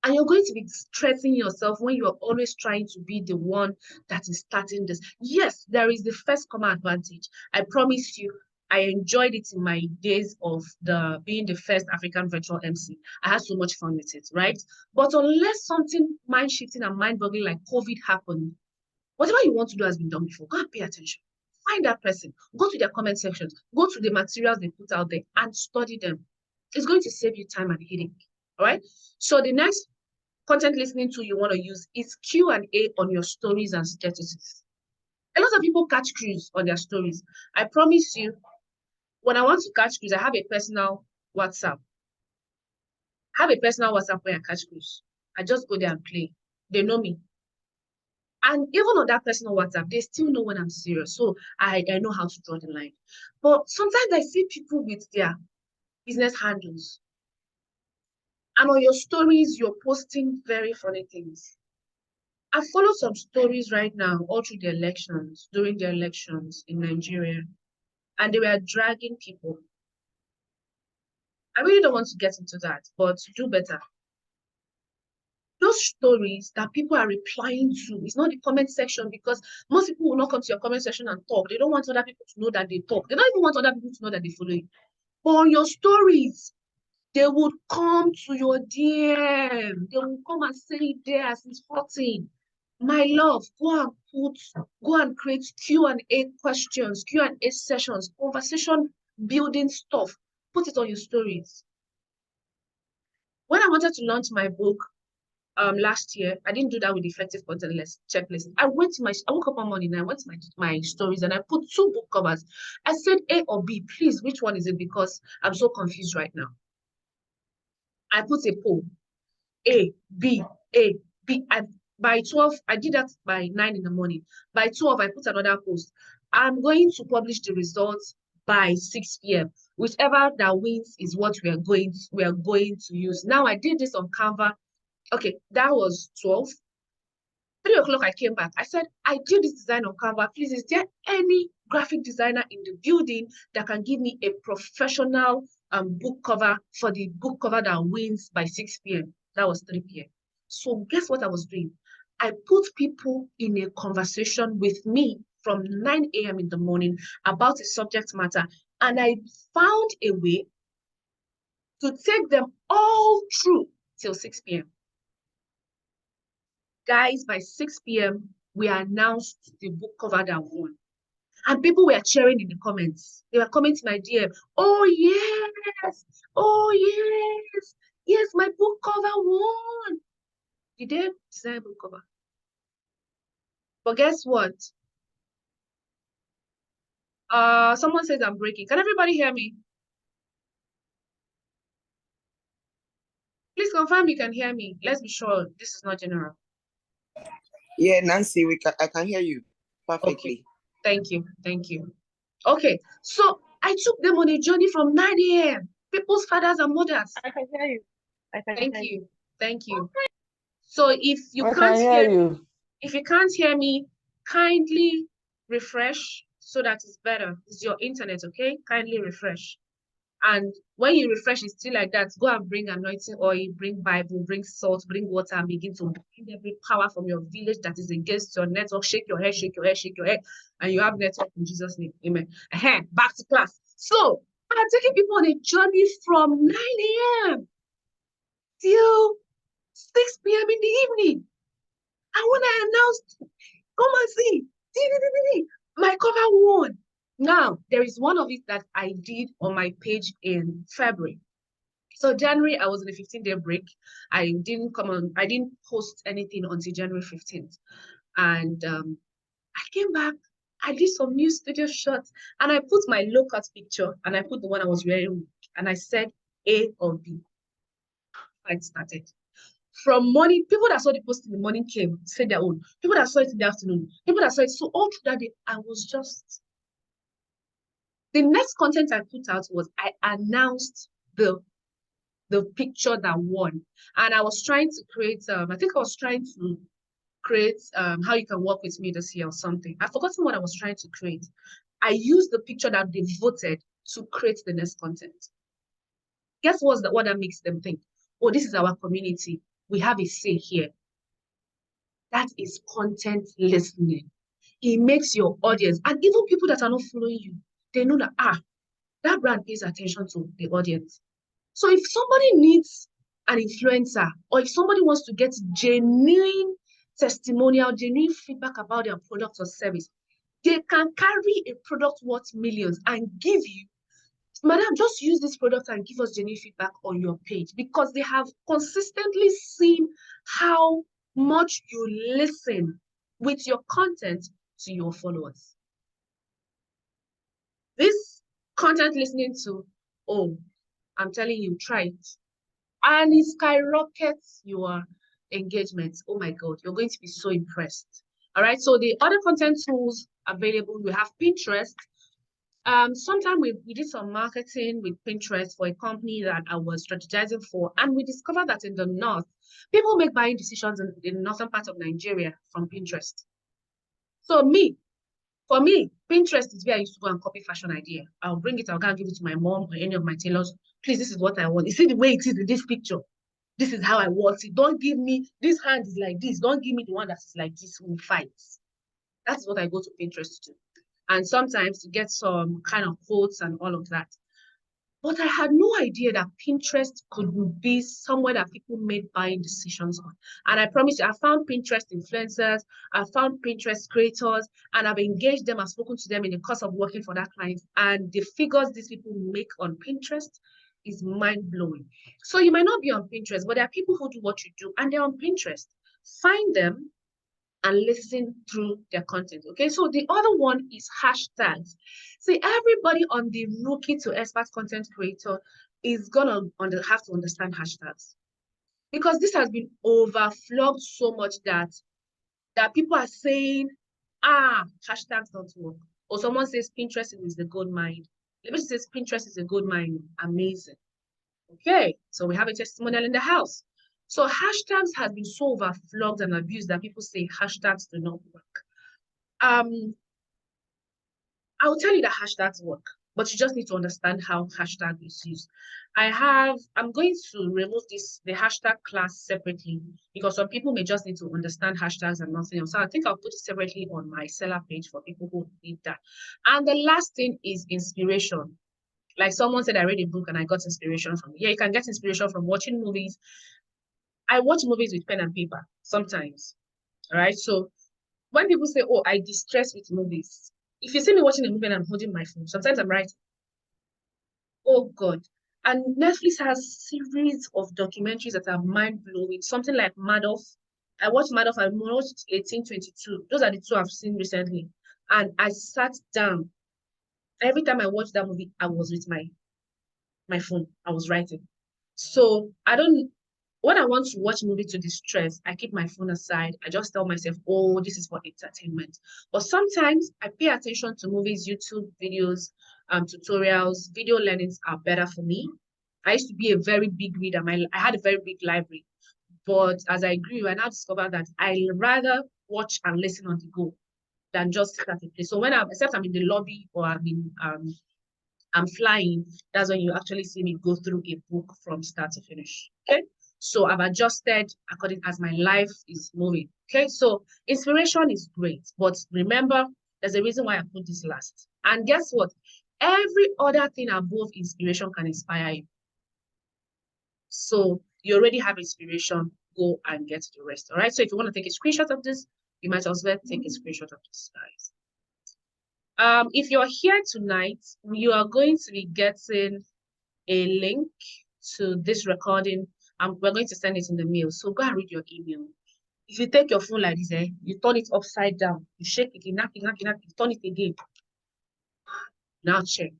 And you're going to be stressing yourself when you're always trying to be the one that is starting this. Yes, there is the first comer advantage. I promise you, I enjoyed it in my days of being the first African virtual MC. I had so much fun with it, right? But unless something mind-shifting and mind-boggling like COVID happened, whatever you want to do has been done before. Go and pay attention. Find that person. Go to their comment sections. Go to the materials they put out there and study them. It's going to save you time and headache. All right? So the next content listening tool you want to use is Q&A on your stories and statuses. A lot of people catch cruise on their stories. I promise you, when I want to catch cruise, I have a personal WhatsApp. I have a personal WhatsApp where I catch cruise. I just go there and play. They know me. And even on that personal WhatsApp, they still know when I'm serious. So I know how to draw the line. But sometimes I see people with their business handles. And on your stories, you're posting very funny things. I follow some stories right now all through the elections, during the elections in Nigeria, and they were dragging people. I really don't want to get into that, but do better. Those stories that people are replying to, it's not the comment section, because most people will not come to your comment section and talk. They don't want other people to know that they talk. They don't even want other people to know that they follow you. But on your stories, they would come to your DM. They will come and say it there as it's hurting. My love, go and create Q&A questions, Q&A sessions, conversation building stuff. Put it on your stories. When I wanted to launch my book last year, I didn't do that with effective content checklist. I woke up one morning and I went to my stories and I put 2 book covers. I said A or B, please, which one is it? Because I'm so confused right now. I put a poll. A, B, A, B. And by 12, I did that by 9 in the morning. By 12, I put another post. I'm going to publish the results by 6 p.m. Whichever that wins is what we are going to use. Now I did this on Canva. Okay, that was 12. 3 o'clock, I came back. I said, I did this design on Canva. Please, is there any graphic designer in the building that can give me a professional book cover for the book cover that wins by 6 p.m.? That was 3 p.m. So guess what I was doing? I put people in a conversation with me from 9 a.m. in the morning about a subject matter, and I found a way to take them all through till 6 p.m. Guys, by 6 p.m., we announced the book cover that won. And people were cheering in the comments. They were commenting my DM. Oh, yes. Oh, yes. Yes, my book cover won. Did they design a book cover? But guess what? Someone says I'm breaking. Can everybody hear me? Please confirm you can hear me. Let's be sure this is not general. Yeah, Nancy, I can hear you perfectly. Okay. Thank you. Thank you. Okay, so I took them on a journey from 9 a.m. People's fathers and mothers. I can hear you. Thank you. Thank you. So if you I can't can hear you. if you can't hear me, kindly refresh so that it's better. It's your internet, okay? Kindly refresh. And when you refresh, it's still like that. Go and bring anointing oil, bring Bible, bring salt, bring water, and begin to bring every power from your village that is against your network. Shake your head, shake your head, shake your head, and you have network in Jesus' name. Amen. Back to class. So I'm taking people on a journey from 9 a.m. till 6 p.m. in the evening. And when I announced, come and see, my cover won. Now, there is one of it that I did on my page in February. So January, I was in a 15-day break. I didn't post anything until January 15th. And I came back, I did some new studio shots, and I put my low cut picture and I put the one I was wearing, and I said A or B. Fight started. From morning, people that saw the post in the morning came, said their own. People that saw it in the afternoon, people that saw it. So all through that day, I was just. The next content I put out was I announced the picture that won. And I was trying to create, I think I was trying to create how you can work with me this year or something. I've forgotten what I was trying to create. I used the picture that they voted to create the next content. Guess what that makes them think? Oh, this is our community. We have a say here. That is content listening. It makes your audience, and even people that are not following you, they know that, that brand pays attention to the audience. So if somebody needs an influencer, or if somebody wants to get genuine testimonial, genuine feedback about their product or service, they can carry a product worth millions and give you, madam, just use this product and give us genuine feedback on your page, because they have consistently seen how much you listen with your content to your followers. This content listening to, oh, I'm telling you, try it. And it skyrockets your engagement. Oh my God, you're going to be so impressed. All right, so the other content tools available, we have Pinterest. Sometime we did some marketing with Pinterest for a company that I was strategizing for, and we discovered that in the north, people make buying decisions in the northern part of Nigeria from Pinterest. So for me, Pinterest is where I used to go and copy fashion idea. I'll bring it, I'll go and give it to my mom or any of my tailors. Please, this is what I want. You see the way it is in this picture. This is how I want it. Don't give me, this hand is like this. Don't give me the one that is like this. We fight. That's what I go to Pinterest to do. And sometimes to get some kind of quotes and all of that. But I had no idea that Pinterest could be somewhere that people made buying decisions on. And I promise you, I found Pinterest influencers, I found Pinterest creators, and I've engaged them, I've spoken to them in the course of working for that client. And the figures these people make on Pinterest is mind-blowing. So you might not be on Pinterest, but there are people who do what you do, and they're on Pinterest. Find them and listen through their content. Okay, so the other one is hashtags. See, everybody on the rookie to expert content creator is gonna have to understand hashtags, because this has been overflogged so much that people are saying, hashtags don't work. Or someone says Pinterest is the gold mine. Maybe she says Pinterest is a gold mine. Amazing. Okay, so we have a testimonial in the house. So hashtags has been so overflogged and abused that people say hashtags do not work. I will tell you that hashtags work, but you just need to understand how hashtag is used. I'm going to remove the hashtag class separately, because some people may just need to understand hashtags and nothing else. So I think I'll put it separately on my seller page for people who need that. And the last thing is inspiration. Like someone said, I read a book and I got inspiration from it. Yeah, you can get inspiration from watching movies. I watch movies with pen and paper sometimes, all right? So when people say, oh, I distress with movies, if you see me watching a movie and I'm holding my phone, sometimes I'm writing. Oh, God. And Netflix has series of documentaries that are mind-blowing, something like Madoff. I watched Madoff, I watched 1822. Those are the two I've seen recently. And I sat down. Every time I watched that movie, I was with my phone. I was writing. So when I want to watch a movie to distress, I keep my phone aside. I just tell myself, oh, this is for entertainment. But sometimes I pay attention to movies, YouTube videos, tutorials. Video learnings are better for me. I used to be a very big reader. I had a very big library. But as I grew, I now discovered that I rather watch and listen on the go than just sit at a place. So except I'm in the lobby or I'm flying, that's when you actually see me go through a book from start to finish. Okay. So I've adjusted according as my life is moving. Okay, so inspiration is great, but remember, there's a reason why I put this last. And guess what? Every other thing above inspiration can inspire you. So you already have inspiration, go and get the rest. All right. So if you want to take a screenshot of this, you might as well take a screenshot of this, guys. If you're here tonight, you are going to be getting a link to this recording, and we're going to send it in the mail. So go and read your email. If you take your phone like this, you turn it upside down, you shake it, you knock, you turn it again. Now check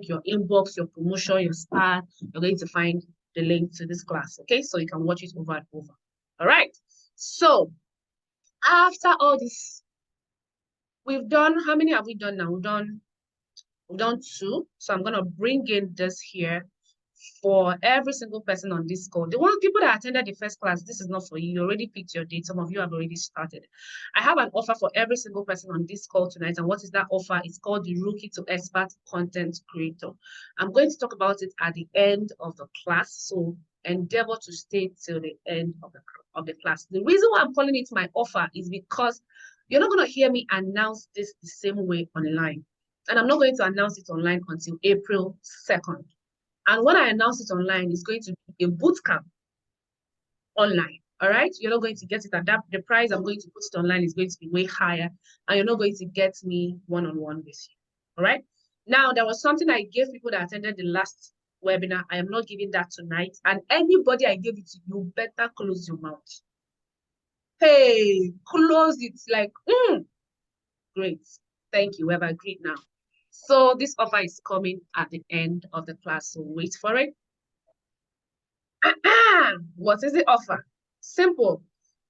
your inbox, your promotion, your spam. You're going to find the link to this class, okay? So you can watch it over and over. All right. So after all this, we've done, how many have we done now? We've done 2. So I'm gonna bring in this here for every single person on this call. The people that attended the first class, this is not for you. You already picked your date. Some of you have already started. I have an offer for every single person on this call tonight. And what is that offer? It's called the Rookie to Expert Content Creator. I'm going to talk about it at the end of the class. So endeavor to stay till the end of the class. The reason why I'm calling it my offer is because you're not going to hear me announce this the same way online. And I'm not going to announce it online until April 2nd. And when I announce it online, it's going to be a boot camp online. All right. You're not going to get it at that. The price I'm going to put it online is going to be way higher. And you're not going to get me one-on-one with you. All right. Now, there was something I gave people that attended the last webinar. I am not giving that tonight. And anybody I gave it to, you better close your mouth. Hey, close it. Like, great. Thank you. We have agreed now. So this offer is coming at the end of the class, so wait for it. What is the offer? Simple.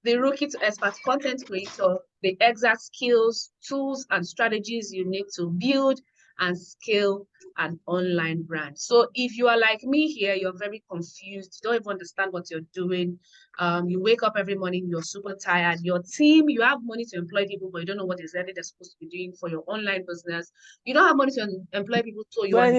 The Rookie to Expert Content Creator, the exact skills, tools, and strategies you need to build and scale an online brand. So if you are like me here, you're very confused, you don't even understand what you're doing. You wake up every morning, you're super tired. Your team, you have money to employ people, but you don't know what exactly they're supposed to be doing for your online business. You don't have money to employ people, so you are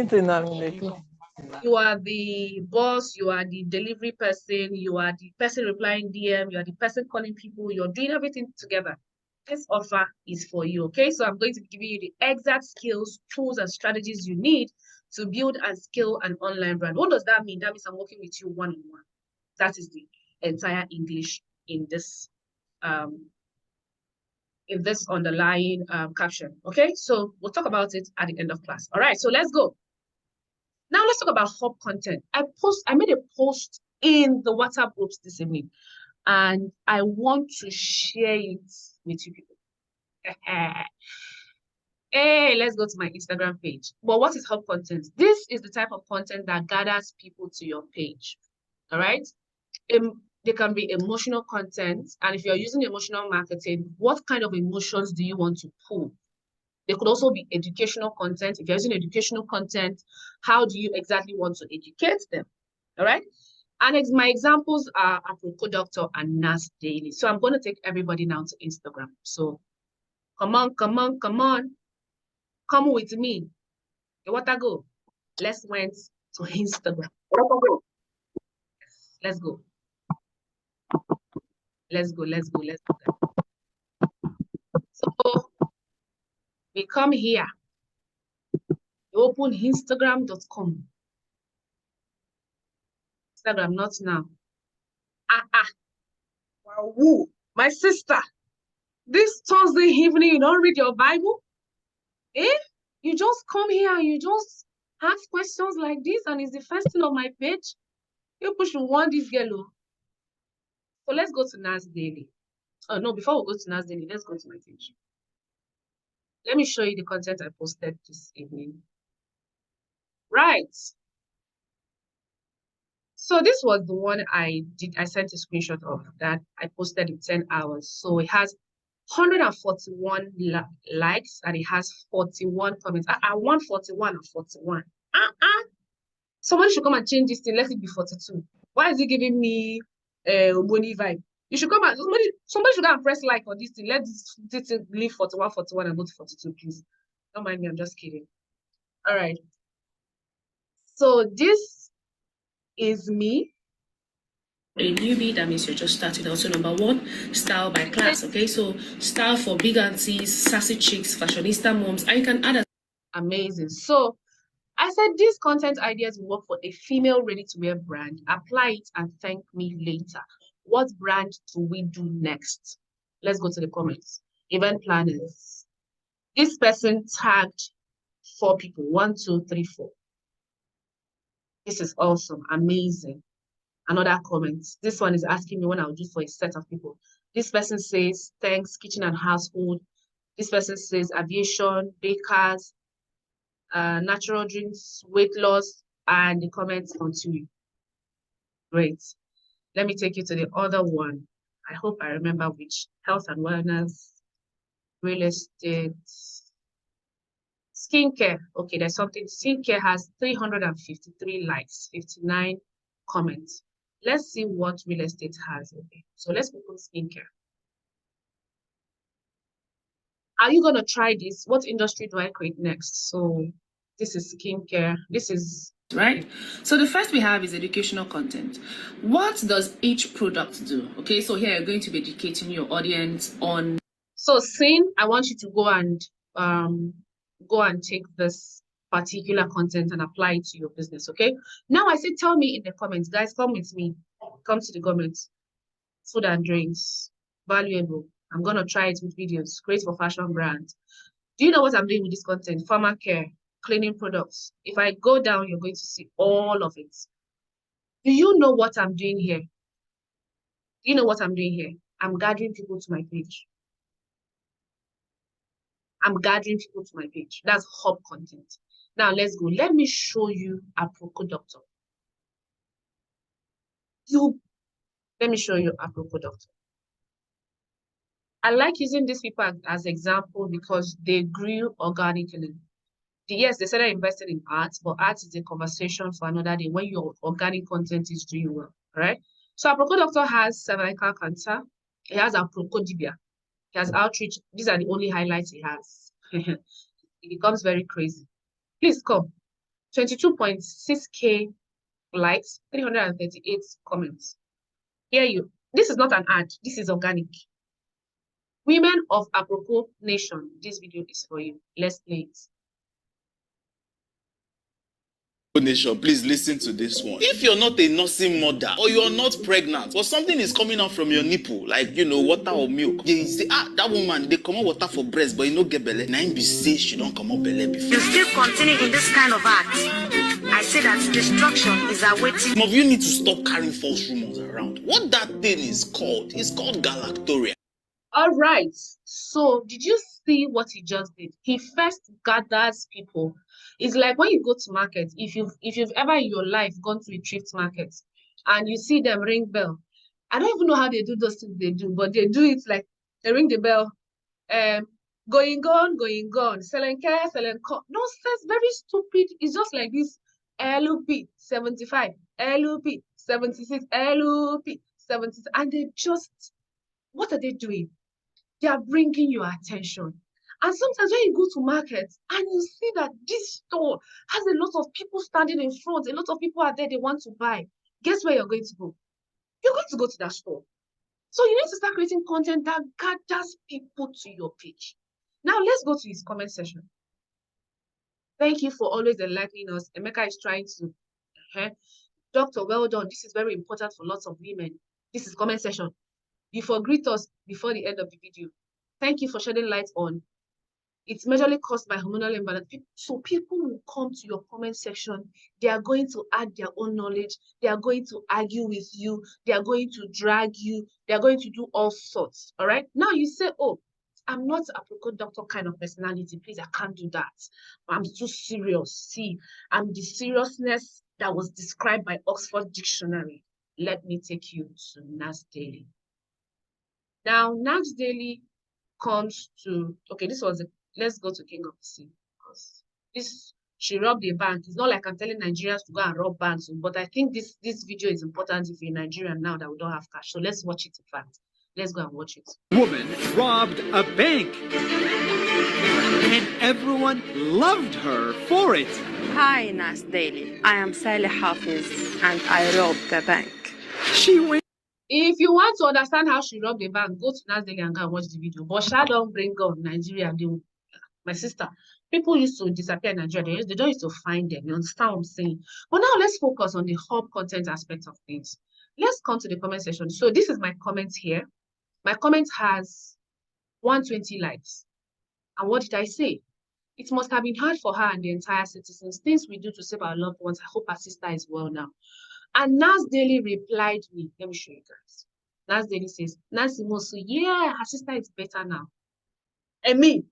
the boss, you are the delivery person, you are the person replying DM, you are the person calling people, you're doing everything together. This offer is for you, okay? So I'm going to be giving you the exact skills, tools, and strategies you need to build and scale an online brand. What does that mean? That means I'm working with you one-on-one. That is the entire English in this underlying caption, okay? So we'll talk about it at the end of class. All right, so let's go. Now let's talk about hub content. I made a post in the WhatsApp groups this evening, and I want to share it with you people. Hey, let's go to my Instagram page. But what is hub content? This is the type of content that gathers people to your page. All right. They can be emotional content. And if you're using emotional marketing, what kind of emotions do you want to pull? They could also be educational content. If you're using educational content, how do you exactly want to educate them? All right. And my examples are Aproko Doctor and NAS Daily. So I'm going to take everybody now to Instagram. So come on. Come with me. You want to go? Let's went to Instagram. Let's go. So we come here. You open Instagram.com. Instagram, not now. Wow, my sister. This Thursday evening, you don't read your Bible? You just come here and you just ask questions like this, and it's the first thing on my page. You push want this girl. So let's go to NAS Daily. Oh no, before we go to NAS Daily, let's go to my page. Let me show you the content I posted this evening. Right. So this was the one I sent a screenshot of that I posted in 10 hours. So it has 141 likes and it has 41 comments. I want 41 and 41. Somebody should come and change this thing. Let it be 42. Why is it giving me Boni vibe? You should come and somebody should go and press like on this thing. Let this thing leave 41, 41 and go to 42, please. Don't mind me, I'm just kidding. All right. So this is me. A newbie, that means you're just starting out. So number 1, style by class. Okay, so style for big aunties, sassy chicks, fashionista moms, and you can add amazing. So I said these content ideas will work for a female ready-to-wear brand. Apply it and thank me later. What brand do we do next? Let's go to the comments. Event planners. This person tagged 4 people. 1, 2, 3, 4. This is awesome, amazing. Another comment. This one is asking me what I'll do for a set of people. This person says, thanks, kitchen and household. This person says aviation, bakers, natural drinks, weight loss, and the comments continue. Great. Let me take you to the other one. I hope I remember which. Health and wellness, real estate, skincare. Okay, there's something. Skincare has 353 likes, 59 comments. Let's see what real estate has. Okay, so let's put skincare. Are you going to try this? What industry do I create next? So this is skincare. This is right? So the first we have is educational content. What does each product do? Okay, so here you're going to be educating your audience on. So Sin, I want you to go and take this particular content and apply it to your business. Okay. Now I say, tell me in the comments, guys, come with me. Come to the comments. Food and drinks, valuable. I'm gonna try it with videos. Great for fashion brands. Do you know what I'm doing with this content? Pharma care, cleaning products. If I go down, you're going to see all of it. Do you know what I'm doing here? Do you know what I'm doing here? I'm gathering people to my page. I'm gathering people to my page. That's hub content. Now let's go. Let me show you Aproko Doctor. Let me show you Aproko Doctor. I like using these people as example because they grew organically. Yes, they started investing in art, but art is a conversation for another day when your organic content is doing well, right? So Aproko Doctor has cervical cancer. He has Aproko Dibia. He has outreach. These are the only highlights he has. It becomes very crazy. Please come. 22.6K likes, 338 comments. Here you. This is not an ad. This is organic. Women of Aproko Nation. This video is for you. Let's play it. Nation, please listen to this one. If you're not a nursing mother or you're not pregnant or something is coming out from your nipple, like water or milk, they say, that woman, they come out water for breast, but you no get belly. Now be say she don't come out belly before. You still continue in this kind of act. I say that destruction is awaiting. Some of you need to stop carrying false rumors around. What that thing is called galactoria. All right. So did you see what he just did? He first gathers people. It's like when you go to market, if you've ever in your life gone to a thrift market and you see them ring bell. I don't even know how they do those things they do, but they do it like they ring the bell, going on, selling care, selling nonsense, very stupid. It's just like this LUP 75, LUP 76, LUP 76, and they just, what are they doing? They are bringing your attention. And sometimes when you go to markets and you see that this store has a lot of people standing in front, a lot of people are there, they want to buy. Guess where you're going to go? You're going to go to that store. So you need to start creating content that gathers people to your page. Now let's go to his comment section. Thank you for always enlightening us. Emeka is trying to, Doctor, well done. This is very important for lots of women. This is comment section. You greet us before the end of the video. Thank you for shedding light on. It's majorly caused by hormonal imbalance. So people will come to your comment section. They are going to add their own knowledge. They are going to argue with you. They are going to drag you. They are going to do all sorts. All right. Now you say, oh, I'm not a Aproko Doctor kind of personality. Please, I can't do that. I'm too serious. See, I'm the seriousness that was described by Oxford Dictionary. Let me take you to Nas Daily. Now, Nas Daily comes to, okay, let's go to King of the Sea. Because she robbed a bank. It's not like I'm telling Nigerians to go and rob banks, but I think this video is important if you're Nigerian now that we don't have cash. So let's watch it, in fact. Let's go and watch it. Woman robbed a bank. And everyone loved her for it. Hi, Nas Daily. I am Saleh Hafiz and I robbed the bank. She went. If you want to understand how she robbed the bank, go to Nas Daily and go and watch the video. But she don't bring on Nigeria. My sister, people used to disappear in Nigeria. They don't used to find them. You understand what I'm saying? But now let's focus on the hub content aspect of things. Let's come to the comment section. So this is my comment here. My comment has 120 likes. And what did I say? It must have been hard for her and the entire citizens. Things we do to save our loved ones. I hope her sister is well now. And Nas Daily replied me. Let me show you guys. Nas Daily says, Nancy Mosu, yeah, her sister is better now. I mean,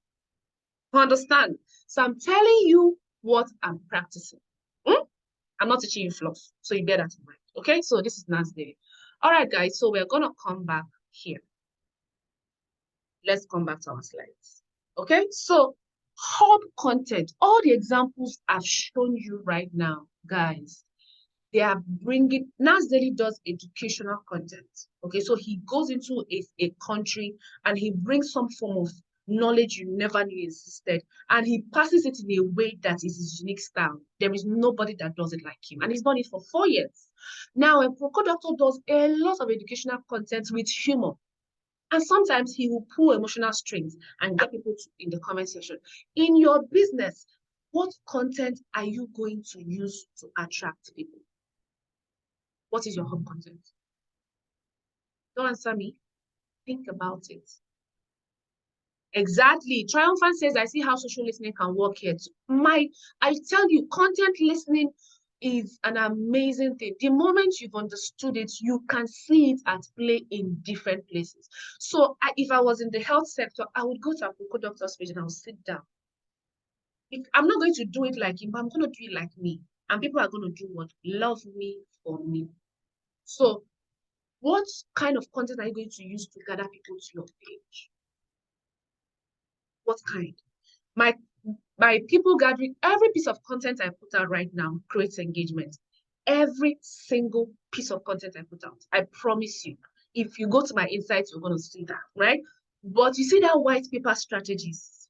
understand? So I'm telling you what I'm practicing. I'm not teaching you fluff, so you bear that in mind. Okay, so this is Nas Daily. All right, guys, so we're gonna come back here. Let's come back to our slides. Okay, so hub content, all the examples I've shown you right now, guys, they are bringing, Nas Daily does educational content. Okay, so he goes into a country and he brings some form of knowledge you never knew existed, and he passes it in a way that is his unique style. There is nobody that does it like him, and he's done it for 4 years. Now, a Poco Doctor does a lot of educational content with humor. And sometimes he will pull emotional strings and get people in the comment section. In your business, what content are you going to use to attract people? What is your hub content? Don't answer me. Think about it. Exactly. Triumphant says, I see how social listening can work here. I tell you, content listening is an amazing thing. The moment you've understood it, you can see it at play in different places. So if I was in the health sector, I would go to a Poco Doctor's page and I would sit down. I'm not going to do it like him, but I'm going to do it like me. And people are going to do what? Love me for me. So what kind of content are you going to use to gather people to your page? What kind? My people gathering, every piece of content I put out right now creates engagement. Every single piece of content I put out, I promise you, if you go to my insights, you're going to see that, right? But you see that white paper strategies.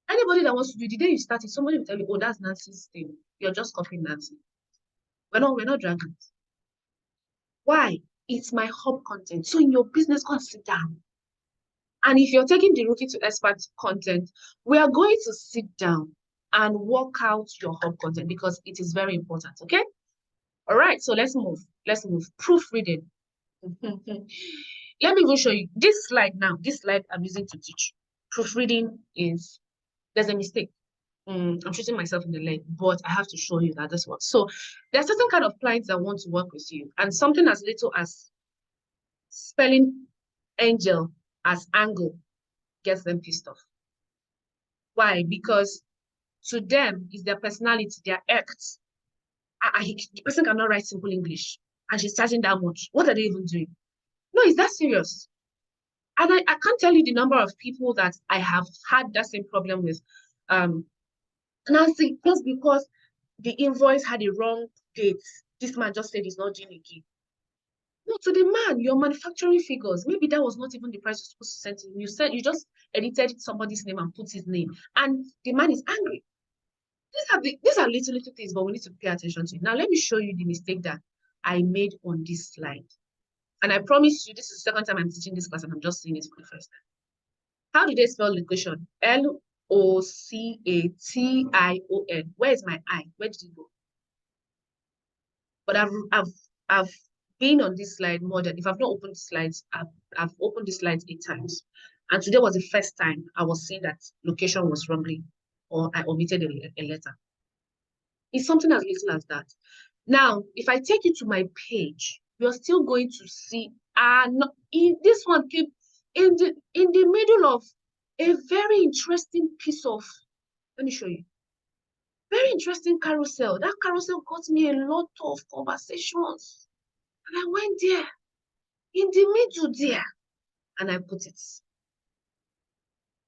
Anybody that wants to do, the day you start it, somebody will tell you, oh, that's Nancy's thing. You're just copying Nancy. We're not dragons. Why? It's my hub content. So in your business, go and sit down. And if you're taking the Rookie to Expert content, we are going to sit down and work out your hub content because it is very important, okay? All right, so let's move. Proofreading. Let me even show you this slide now. This slide I'm using to teach. Proofreading is, there's a mistake. I'm shooting myself in the leg, but I have to show you that this works. So there are certain kind of clients that want to work with you, and something as little as spelling angel as angle gets them pissed off. Why? Because to them, it's their personality, their acts. The person cannot write simple English, and she's charging that much. What are they even doing? No, is that serious? And I can't tell you the number of people that I have had that same problem with. Nancy, just because the invoice had a wrong date, this man just said he's not doing again. No, to the man, you're manufacturing figures. Maybe that was not even the price you're supposed to send to him. You just edited somebody's name and put his name, and the man is angry. These are little things, but we need to pay attention to it. Now, let me show you the mistake that I made on this slide. And I promise you, this is the second time I'm teaching this class, and I'm just seeing it for the first time. How do they spell location? Location. Where is my I? Where did it go? But I've been on this slide more than, if I've not opened the slides, I've opened the slides 8 times. And today was the first time I was seeing that location was wrongly, or I omitted a letter. It's something as little as that. Now, if I take you to my page, you're still going to see, this one came in the middle of a very interesting piece of, let me show you. Very interesting carousel. That carousel got me a lot of conversations. And I went there, in the middle there, and I put it.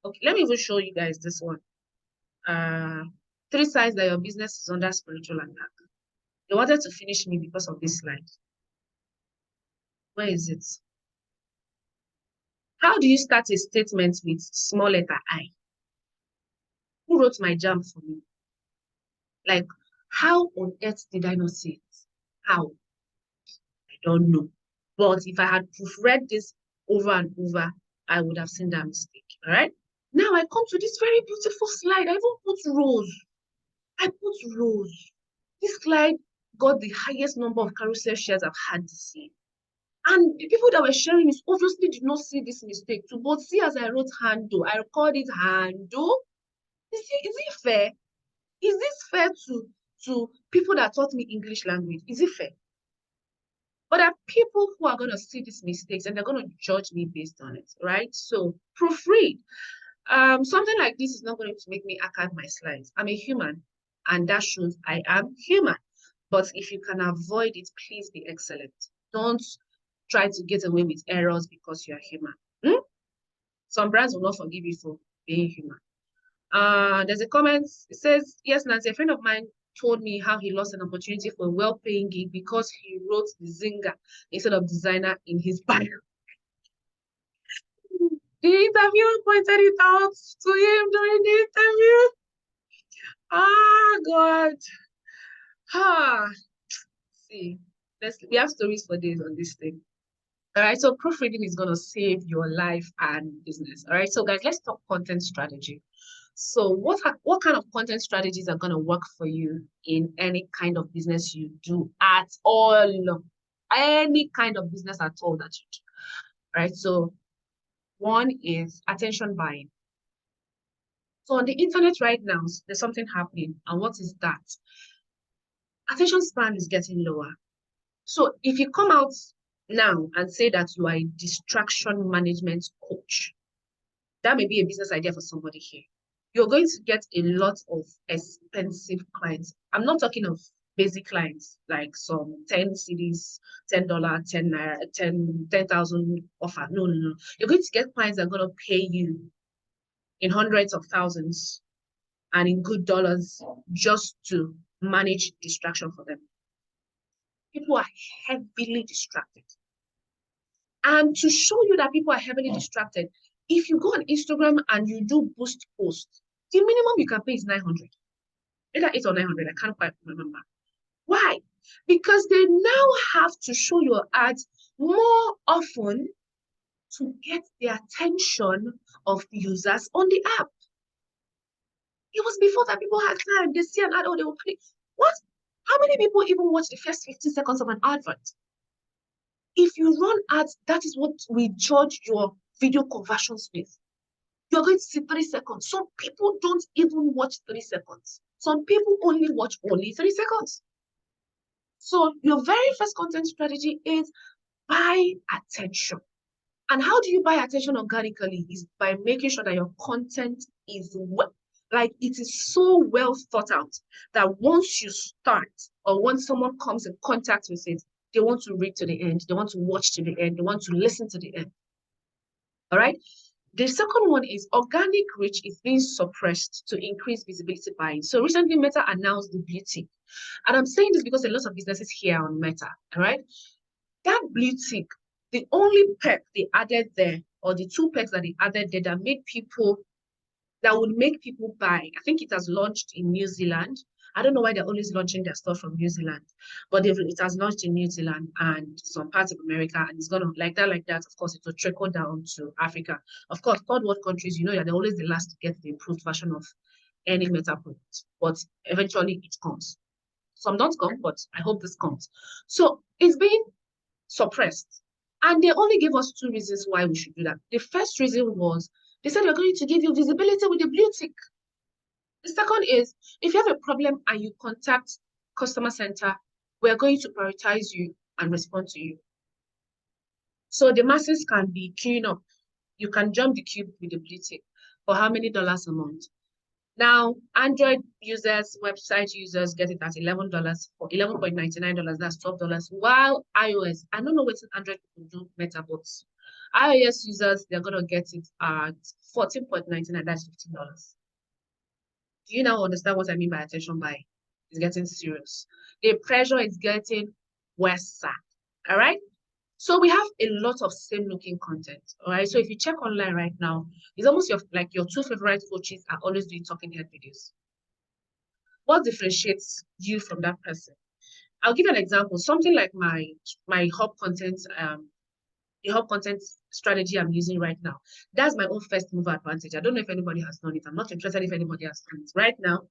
Okay, let me even show you guys this one. 3 signs that your business is under spiritual attack. They wanted to finish me because of this slide. Where is it? How do you start a statement with small letter I? Who wrote my jam for me? Like, how on earth did I not see it? How? I don't know. But if I had proofread this over and over, I would have seen that mistake. All right? Now I come to this very beautiful slide. I even put rows. This slide got the highest number of carousel shares I've had this year. And the people that were sharing it obviously did not see this mistake too. But see, as I wrote handle, I called it handle. Is it fair? Is this fair to people that taught me English language? Is it fair? But there are people who are going to see these mistakes and they're going to judge me based on it, right? So proofread. Something like this is not going to make me archive my slides. I'm a human, and that shows I am human. But if you can avoid it, please be excellent. Don't try to get away with errors because you're human. Some brands will not forgive you for being human. There's a comment. It says, yes, Nancy, a friend of mine told me how he lost an opportunity for a well-paying gig because he wrote Zinga instead of designer in his bio. The interviewer pointed it out to him during the interview. God. See, we have stories for days on this thing. All right, so proofreading is going to save your life and business. All right, so guys, let's talk content strategy. So what kind of content strategies are going to work for you in any kind of business you do at all? Any kind of business at all that you do. All right, so one is attention buying. So on the internet right now, there's something happening. And what is that? Attention span is getting lower. So if you come out now and say that you are a distraction management coach, that may be a business idea for somebody here. You're going to get a lot of expensive clients. I'm not talking of basic clients like some 10 CDs, $10, 10 naira, 10,000 offer. No. You're going to get clients that are going to pay you in hundreds of thousands and in good dollars just to manage distraction for them. People are heavily distracted. And to show you that people are heavily distracted, if you go on Instagram and you do boost posts, the minimum you can pay is 900. Either 8 or 900, I can't quite remember. Why? Because they now have to show your ads more often to get the attention of the users on the app. It was before that people had time. They see an ad, they will click. What? How many people even watch the first 15 seconds of an advert? If you run ads, that is what we judge your video conversions with. You're going to see 3 seconds. Some people don't even watch 3 seconds. Some people only watch 3 seconds. So your very first content strategy is buy attention. And how do you buy attention organically? Is by making sure that your content is it is so well thought out that once you start or once someone comes in contact with it, they want to read to the end, they want to watch to the end, they want to listen to the end. All right. The second one is organic reach is being suppressed to increase visibility buying. So recently Meta announced the blue tick. And I'm saying this because a lot of businesses here on Meta, all right? That blue tick, the only perk they added there, or the 2 perks that they added there that would make people buy. I think it has launched in New Zealand. I don't know why they're always launching their stuff from New Zealand, but it has launched in New Zealand and some parts of America, and it's gonna like that. Of course, it will trickle down to Africa. Of course, third world countries, you know, they're always the last to get the improved version of any Meta product, but eventually it comes. Some don't come, but I hope this comes. So it's being suppressed, and they only gave us 2 reasons why we should do that. The first reason was they said we're going to give you visibility with the blue tick. The second is, if you have a problem and you contact customer center, we're going to prioritize you and respond to you. So the masses can be queuing up. You can jump the queue with the blue tick for how many dollars a month? Now, Android users, website users get it at $11 for $11.99. That's $12. While iOS, I don't know what Android people do, Meta, but iOS users, they're going to get it at $14.99. That's $15. Do you now understand what I mean by attention buying? It's getting serious. The pressure is getting worse. All right? So we have a lot of same looking content. All right. So if you check online right now, it's almost like your 2 favorite coaches are always doing talking head videos. What differentiates you from that person? I'll give you an example. Something like my hub content, the hub content strategy I'm using right now. That's my own first mover advantage. I don't know if anybody has done it. I'm not interested if anybody has done it. Right now,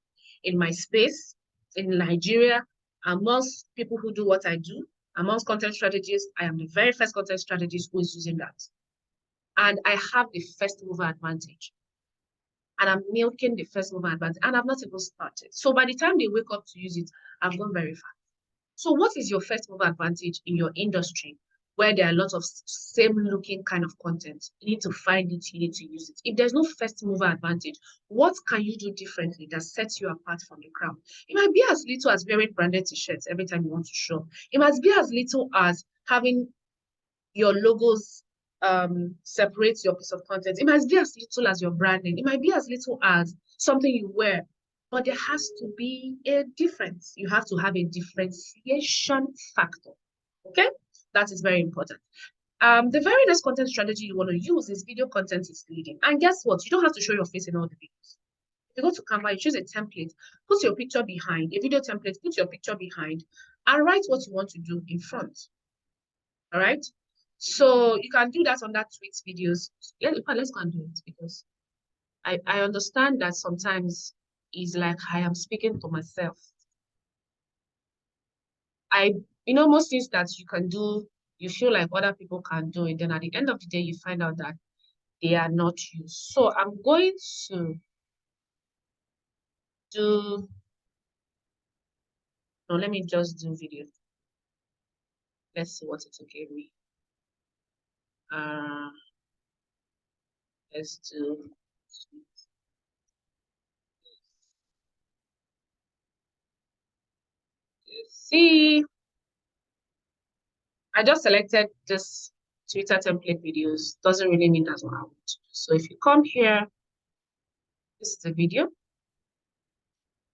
in my space, in Nigeria, amongst people who do what I do, Amongst content strategists, I am the very first content strategist who is using that. And I have the first mover advantage. And I'm milking the first mover advantage. And I've not even started. So by the time they wake up to use it, I've gone very fast. So what is your first mover advantage in your industry where there are a lot of same looking kind of content? You need to find it, you need to use it. If there's no first mover advantage, what can you do differently that sets you apart from the crowd? It might be as little as wearing branded t-shirts every time you want to show. It might be as little as having your logos separate your piece of content. It might be as little as your branding. It might be as little as something you wear. But there has to be a difference. You have to have a differentiation factor. Okay? That is very important. The very next content strategy you want to use is video content is leading. And guess what? You don't have to show your face in all the videos. If you go to Canva, you choose a template, put your picture behind, a video template, put your picture behind, and write what you want to do in front. All right? So you can do that on that tweet videos. Let's go and do it because I understand that sometimes is like I am speaking to myself. Most things that you can do, you feel like other people can do, and then at the end of the day, you find out that they are not you. So I'm going to do, no, let me just do video. Let's see what it will give me. Let's do. See, I just selected this Twitter template videos. Doesn't really mean that's what I want to do. So if you come here, this is the video.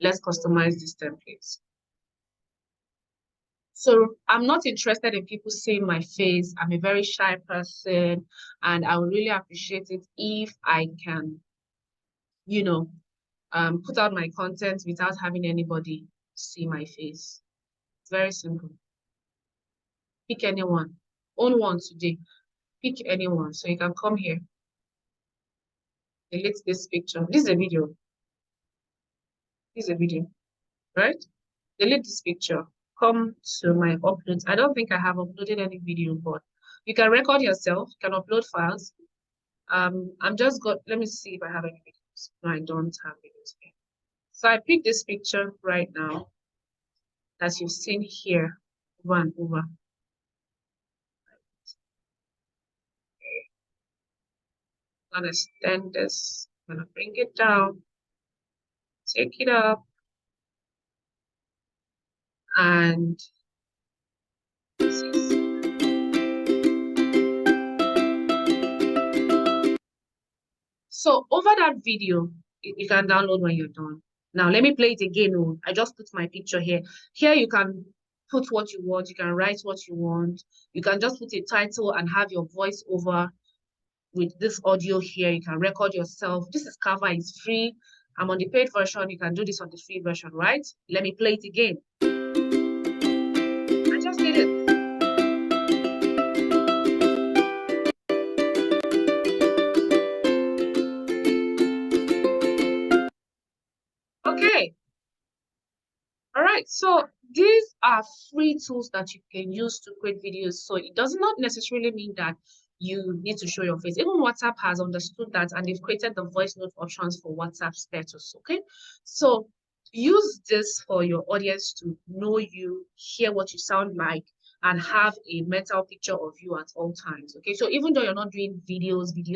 Let's customize these templates. So I'm not interested in people seeing my face. I'm a very shy person, and I would really appreciate it if I can, put out my content without having anybody see my face. It's very simple. Pick anyone. Own one today. Pick anyone. So you can come here. Delete this picture. This is a video. This is a video, right? Delete this picture. Come to my uploads. I don't think I have uploaded any video, but you can record yourself. You can upload files. Let me see if I have any videos. No, I don't have videos here. So I picked this picture right now that you've seen here over and over. I'm gonna extend this. I'm gonna bring it down, take it up, and so over that video, you can download when you're done. Now let me play it again. Oh, I just put my picture here. Here you can put what you want. You can write what you want. You can just put a title and have your voice over with this audio here. You can record yourself. This is Canva. It's free. I'm on the paid version. You can do this on the free version, right? Let me play it again. I just did it. Okay. All right. So these are free tools that you can use to create videos. So it does not necessarily mean that you need to show your face. Even WhatsApp has understood that, and they've created the voice note options for WhatsApp status. Okay. So use this for your audience to know you, hear what you sound like, and have a mental picture of you at all times. Okay. So even though you're not doing videos with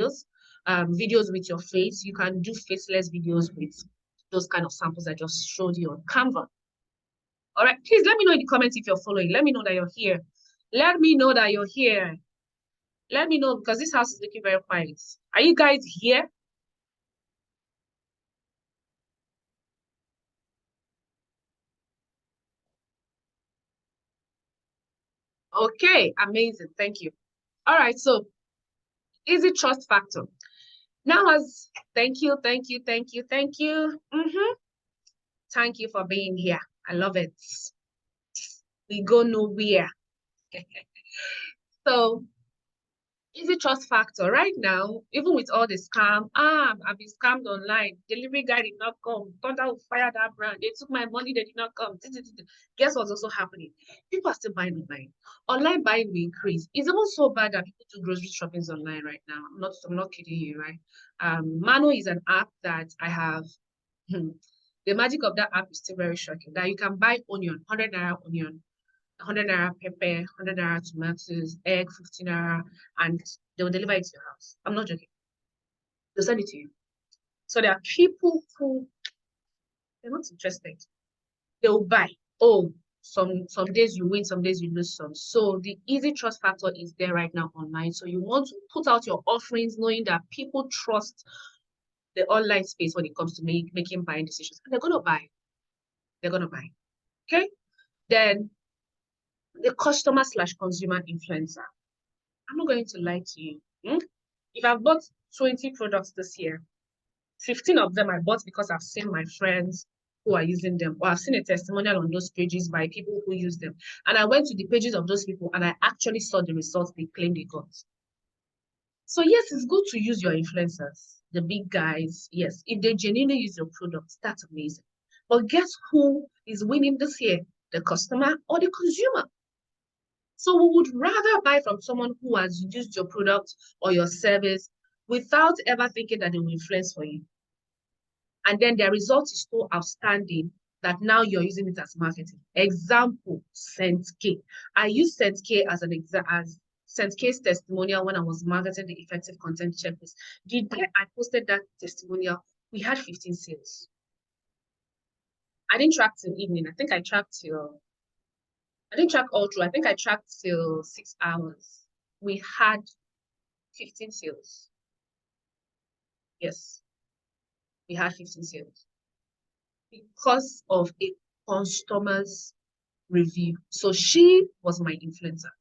your face, you can do faceless videos with those kind of samples I just showed you on Canva. All right, please let me know in the comments if you're following. Let me know that you're here. Let me know that you're here. Let me know because this house is looking very quiet. Are you guys here? Okay, amazing. Thank you. All right, so easy trust factor. Now, thank you. Thank you for being here. I love it. We go nowhere. So Easy trust factor. Right now, even with all the scam, I've been scammed online. Delivery guy did not come. Thought I would fire that brand. They took my money, they did not come. Guess what's also happening? People are still buying online. Online buying will increase. It's even so bad that people do grocery shoppings online right now. I'm not kidding you, right? Mano is an app that I have. The magic of that app is still very shocking. That you can buy onion, 100 naira onion, 100 naira pepper, 100 naira tomatoes, egg, 50 naira, and they will deliver it to your house. I'm not joking. They'll send it to you. So there are people who they're not interested. They will buy. Oh, some days you win, some days you lose some. So the easy trust factor is there right now online. So you want to put out your offerings knowing that people trust the online space when it comes to making buying decisions. And they're gonna buy. They're gonna buy. Okay? Then the customer/consumer influencer. I'm not going to lie to you. If I've bought 20 products this year, 15 of them I bought because I've seen my friends who are using them, or I've seen a testimonial on those pages by people who use them. And I went to the pages of those people and I actually saw the results they claimed they got. So yes, it's good to use your influencers, the big guys. Yes, if they genuinely use your products, that's amazing. But guess who is winning this year? The customer or the consumer? So we would rather buy from someone who has used your product or your service without ever thinking that they will influence for you. And then their result is so outstanding that now you're using it as marketing. Example, ScentK. I used ScentK as ScentK's testimonial when I was marketing the effective content checklist. The day I posted that testimonial, we had 15 sales. I didn't track till evening. I think I tracked till I didn't track all through. I think I tracked till 6 hours. We had 15 sales. Yes, we had 15 sales because of a customer's review. So she was my influencer.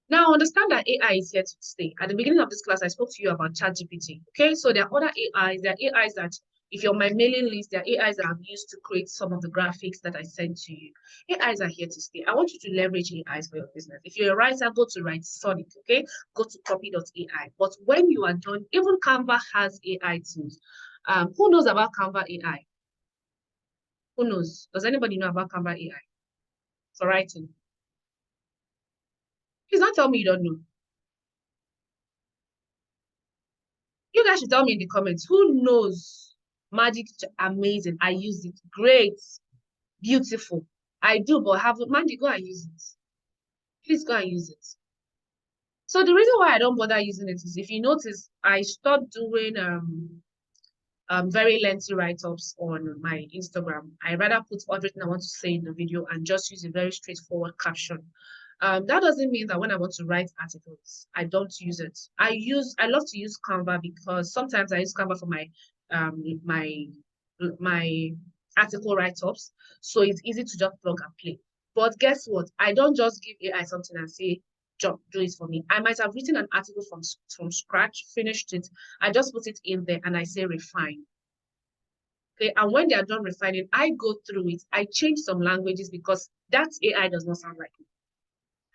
Now, understand that AI is here to stay. At the beginning of this class, I spoke to you about ChatGPT. Okay, so there are other AIs. There are AIs that, if you're on my mailing list, there are AIs that I've used to create some of the graphics that I sent to you. AIs are here to stay. I want you to leverage AIs for your business. If you're a writer, go to Writesonic, okay? Go to copy.ai. But when you are done, even Canva has AI tools. Who knows about Canva AI? Who knows? Does anybody know about Canva AI for writing? Please don't tell me you don't know. You guys should tell me in the comments who knows Magic. Amazing. I use it. Great. Beautiful. I do, but Mandy, go and use it. Please go and use it. So the reason why I don't bother using it is, if you notice, I stopped doing very lengthy write-ups on my Instagram. I rather put everything I want to say in the video and just use a very straightforward caption. That doesn't mean that when I want to write articles, I don't use it. I love to use Canva because sometimes I use Canva for my my article write-ups. So it's easy to just plug and play. But guess what? I don't just give AI something and say, "Job, do it for me." I might have written an article from scratch, finished it. I just put it in there and I say refine. Okay, and when they are done refining, I go through it. I change some languages because that AI does not sound like me.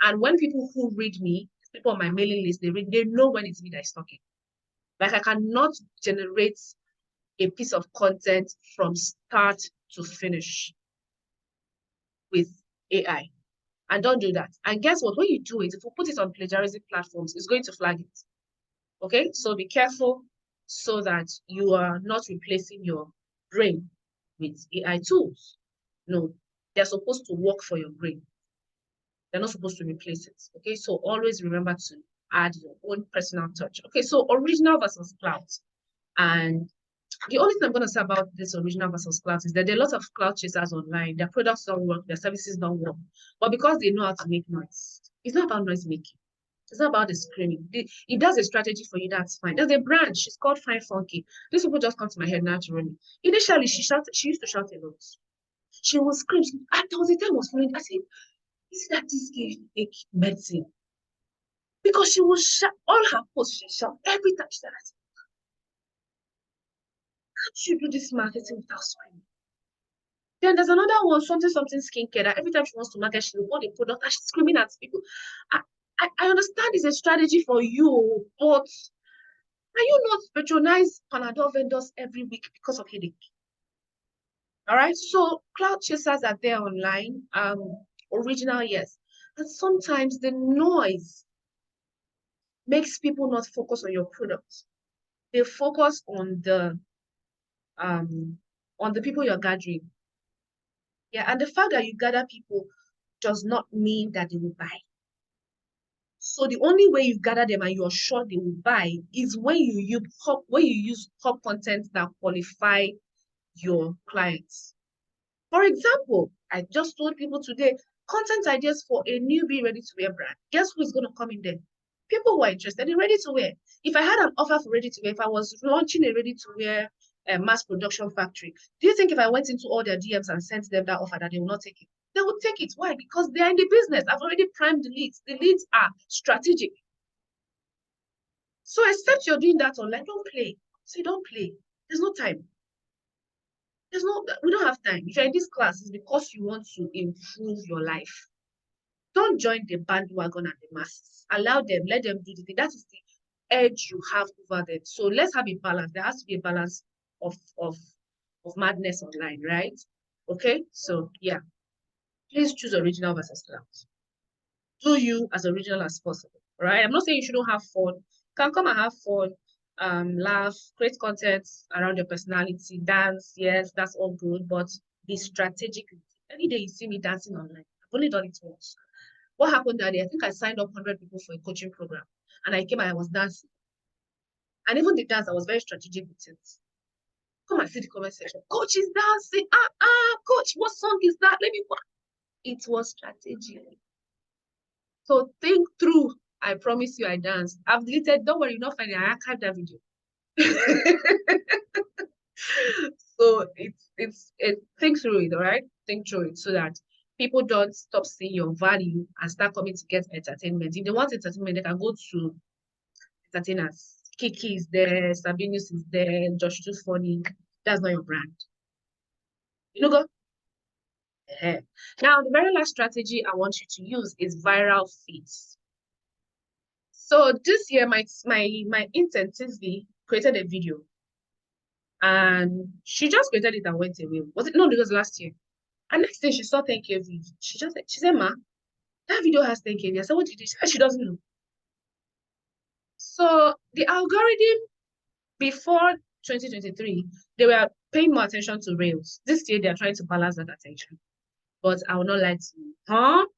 And when people who read me, people on my mailing list, they know when it's me that is talking. Like, I cannot generate a piece of content from start to finish with AI. And don't do that. And guess what? When you do it, if you put it on plagiarism platforms, it's going to flag it. Okay, so be careful so that you are not replacing your brain with AI tools. No, they're supposed to work for your brain. They're not supposed to replace it. Okay, so always remember to add your own personal touch. Okay, so original versus cloud. And the only thing I'm going to say about this original versus cloud is that there are lots of cloud chasers online. Their products don't work, their services don't work. But because they know how to make noise, it's not about noise making. It's not about the screaming. It does a strategy for you, that's fine. There's a brand, she's called Fine Funky. These people just come to my head naturally. Initially, she used to shout a lot. She would scream. There was a time I was feeling, I said, is it that this girl take medicine? Because she was shout, all her posts, she shout every time she said that. Can't you do this marketing without screaming? Then there's another one, something skincare, that every time she wants to market, she will hold a product and she's screaming at people. I understand it's a strategy for you, but can you not patronize Panadol vendors every week because of headache? All right, so cloud chasers are there online. Original, yes. And sometimes the noise makes people not focus on your product. They focus on the people you're gathering. Yeah, and the fact that you gather people does not mean that they will buy. So the only way you gather them and you're sure they will buy is when you use top content that qualify your clients. For example, I just told people today, content ideas for a newbie ready-to-wear brand. Guess who is going to come in there? People who are interested in ready-to-wear. If I had an offer for ready-to-wear, if I was launching a ready-to-wear mass production factory, do you think if I went into all their DMs and sent them that offer that they will not take it? They would take it. Why? Because they are in the business. I've already primed the leads. The leads are strategic. So except you're doing that online, don't play. So don't play. There's no time. We don't have time. If you're in this class, it's because you want to improve your life. Don't join the bandwagon and the masses. Allow them, let them do the thing. That is the edge you have over them. So let's have a balance. There has to be a balance of madness online, right? Okay, so yeah. Please choose original versus cloud. Do you as original as possible, right? I'm not saying you shouldn't have fun. You can come and have fun, laugh, create content around your personality, dance, yes, that's all good, but be strategic. Any day you see me dancing online, I've only done it once. What happened that day? I think I signed up 100 people for a coaching program, and I came and I was dancing. And even the dance, I was very strategic with it. Come and see the comment section. Coach is dancing. Coach, what song is that? Let me watch. It was strategic. So think through. I promise you I danced. I've deleted, don't worry, you're not finding, I archived that video. So think through it, all right? Think through it so that people don't stop seeing your value and start coming to get entertainment. If they want entertainment, they can go to entertainers. Kiki is there, Sabinus is there, Josh Too Funny. That's not your brand. You know, go. Now, the very last strategy I want you to use is viral feeds. So this year, my intern, Tinsby, created a video. And she just created it and went away. Was it? No, it was last year. And next thing she saw 10K views. She said, Ma, that video has 10K views. I said, what did you say? She doesn't know. So the algorithm before 2023, they were paying more attention to Reels. This year, they're trying to balance that attention. But I will not lie to you.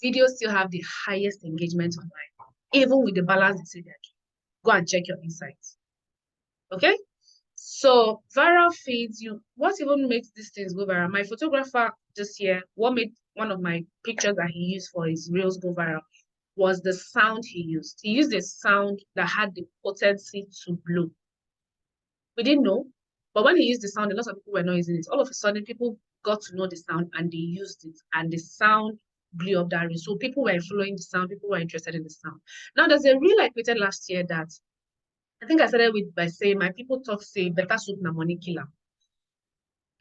Videos still have the highest engagement online, even with the balance they say they're doing. Go and check your insights. Okay? So viral feeds, what even makes these things go viral? My photographer this year, what made one of my pictures that he used for his Reels go viral was the sound he used. He used a sound that had the potency to blow. We didn't know, but when he used the sound, a lot of people were not using it. All of a sudden, people got to know the sound and they used it, and the sound blew up that reel. So people were following the sound, people were interested in the sound. Now, there's a reel I created last year that I think I started with by saying, my people talk, say, better soup na money killer.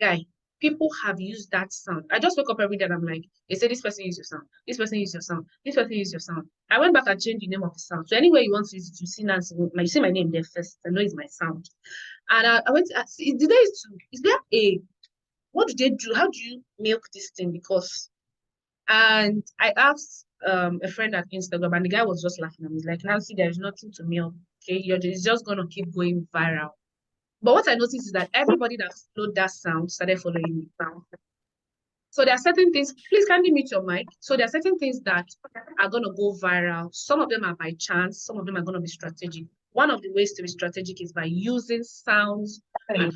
Guy, people have used that sound. I just wake up every day and I'm like, they say this person use your sound, this person use your sound, this person use your sound. I went back and changed the name of the sound. So anywhere you want to use it, you see Nancy, like you see my name there first. I know it's my sound. And I went to see, is there a, what do they do? How do you milk this thing? Because, and I asked a friend at Instagram, and the guy was just laughing at me. He's like, Nancy, there's nothing to milk. Okay, it's just gonna keep going viral. But what I noticed is that everybody that followed that sound started following the sound. So there are certain things, please kindly mute your mic. So there are certain things that are gonna go viral. Some of them are by chance, some of them are gonna be strategic. One of the ways to be strategic is by using sounds and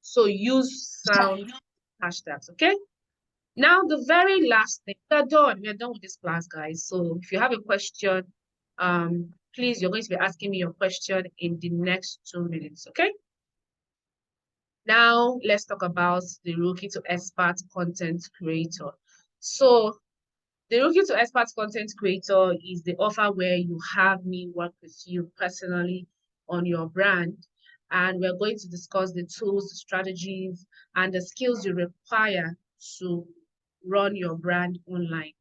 so use sound hashtags, okay? Now, the very last thing, we're done with this class, guys. So if you have a question, please, you're going to be asking me your question in the next 2 minutes, okay? Now, let's talk about the Rookie to Expert Content Creator. So the Rookie to Expert Content Creator is the offer where you have me work with you personally on your brand. And we're going to discuss the tools, the strategies, and the skills you require to run your brand online.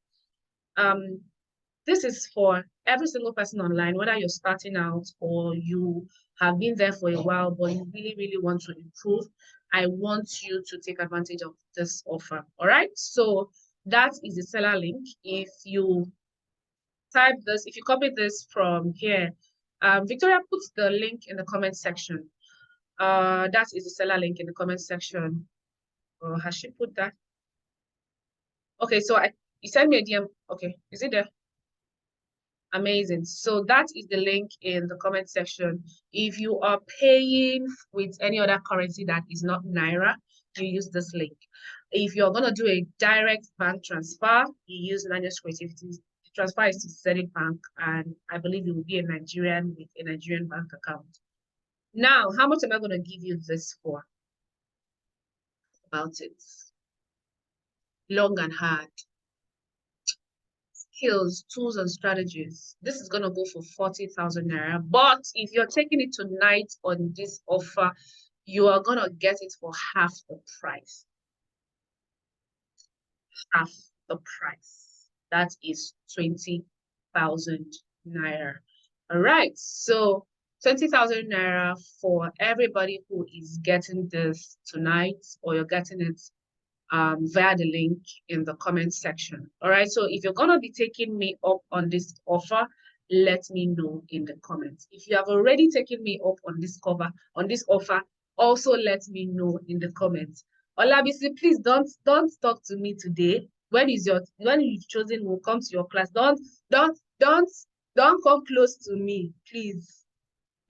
this is for every single person online, whether you're starting out or you have been there for a while, but you really, really want to improve. I want you to take advantage of this offer. All right. So that is the seller link. If you type this, if you copy this from here, Victoria puts the link in the comment section. That is the seller link in the comment section. Or has she put that? Okay, so you sent me a DM. Okay, is it there? Amazing. So that is the link in the comment section. If you are paying with any other currency that is not Naira, you use this link. If you're going to do a direct bank transfer, you use Nanios Creativity. The transfer is to Zenith Bank, and I believe you will be a Nigerian with a Nigerian bank account. Now, how much am I going to give you this for? About it. Long and hard. Skills, tools, and strategies. This is going to go for 40,000 Naira. But if you're taking it tonight on this offer, you are going to get it for half the price. Half the price. That is 20,000 Naira. All right. So 20,000 Naira for everybody who is getting this tonight, or you're getting it via the link in the comment section. All right, so if you're gonna be taking me up on this offer, let me know in the comments. If you have already taken me up on this offer, also let me know in the comments. Olabisi, please don't talk to me today. When you've chosen will come to your class. Don't come close to me, please.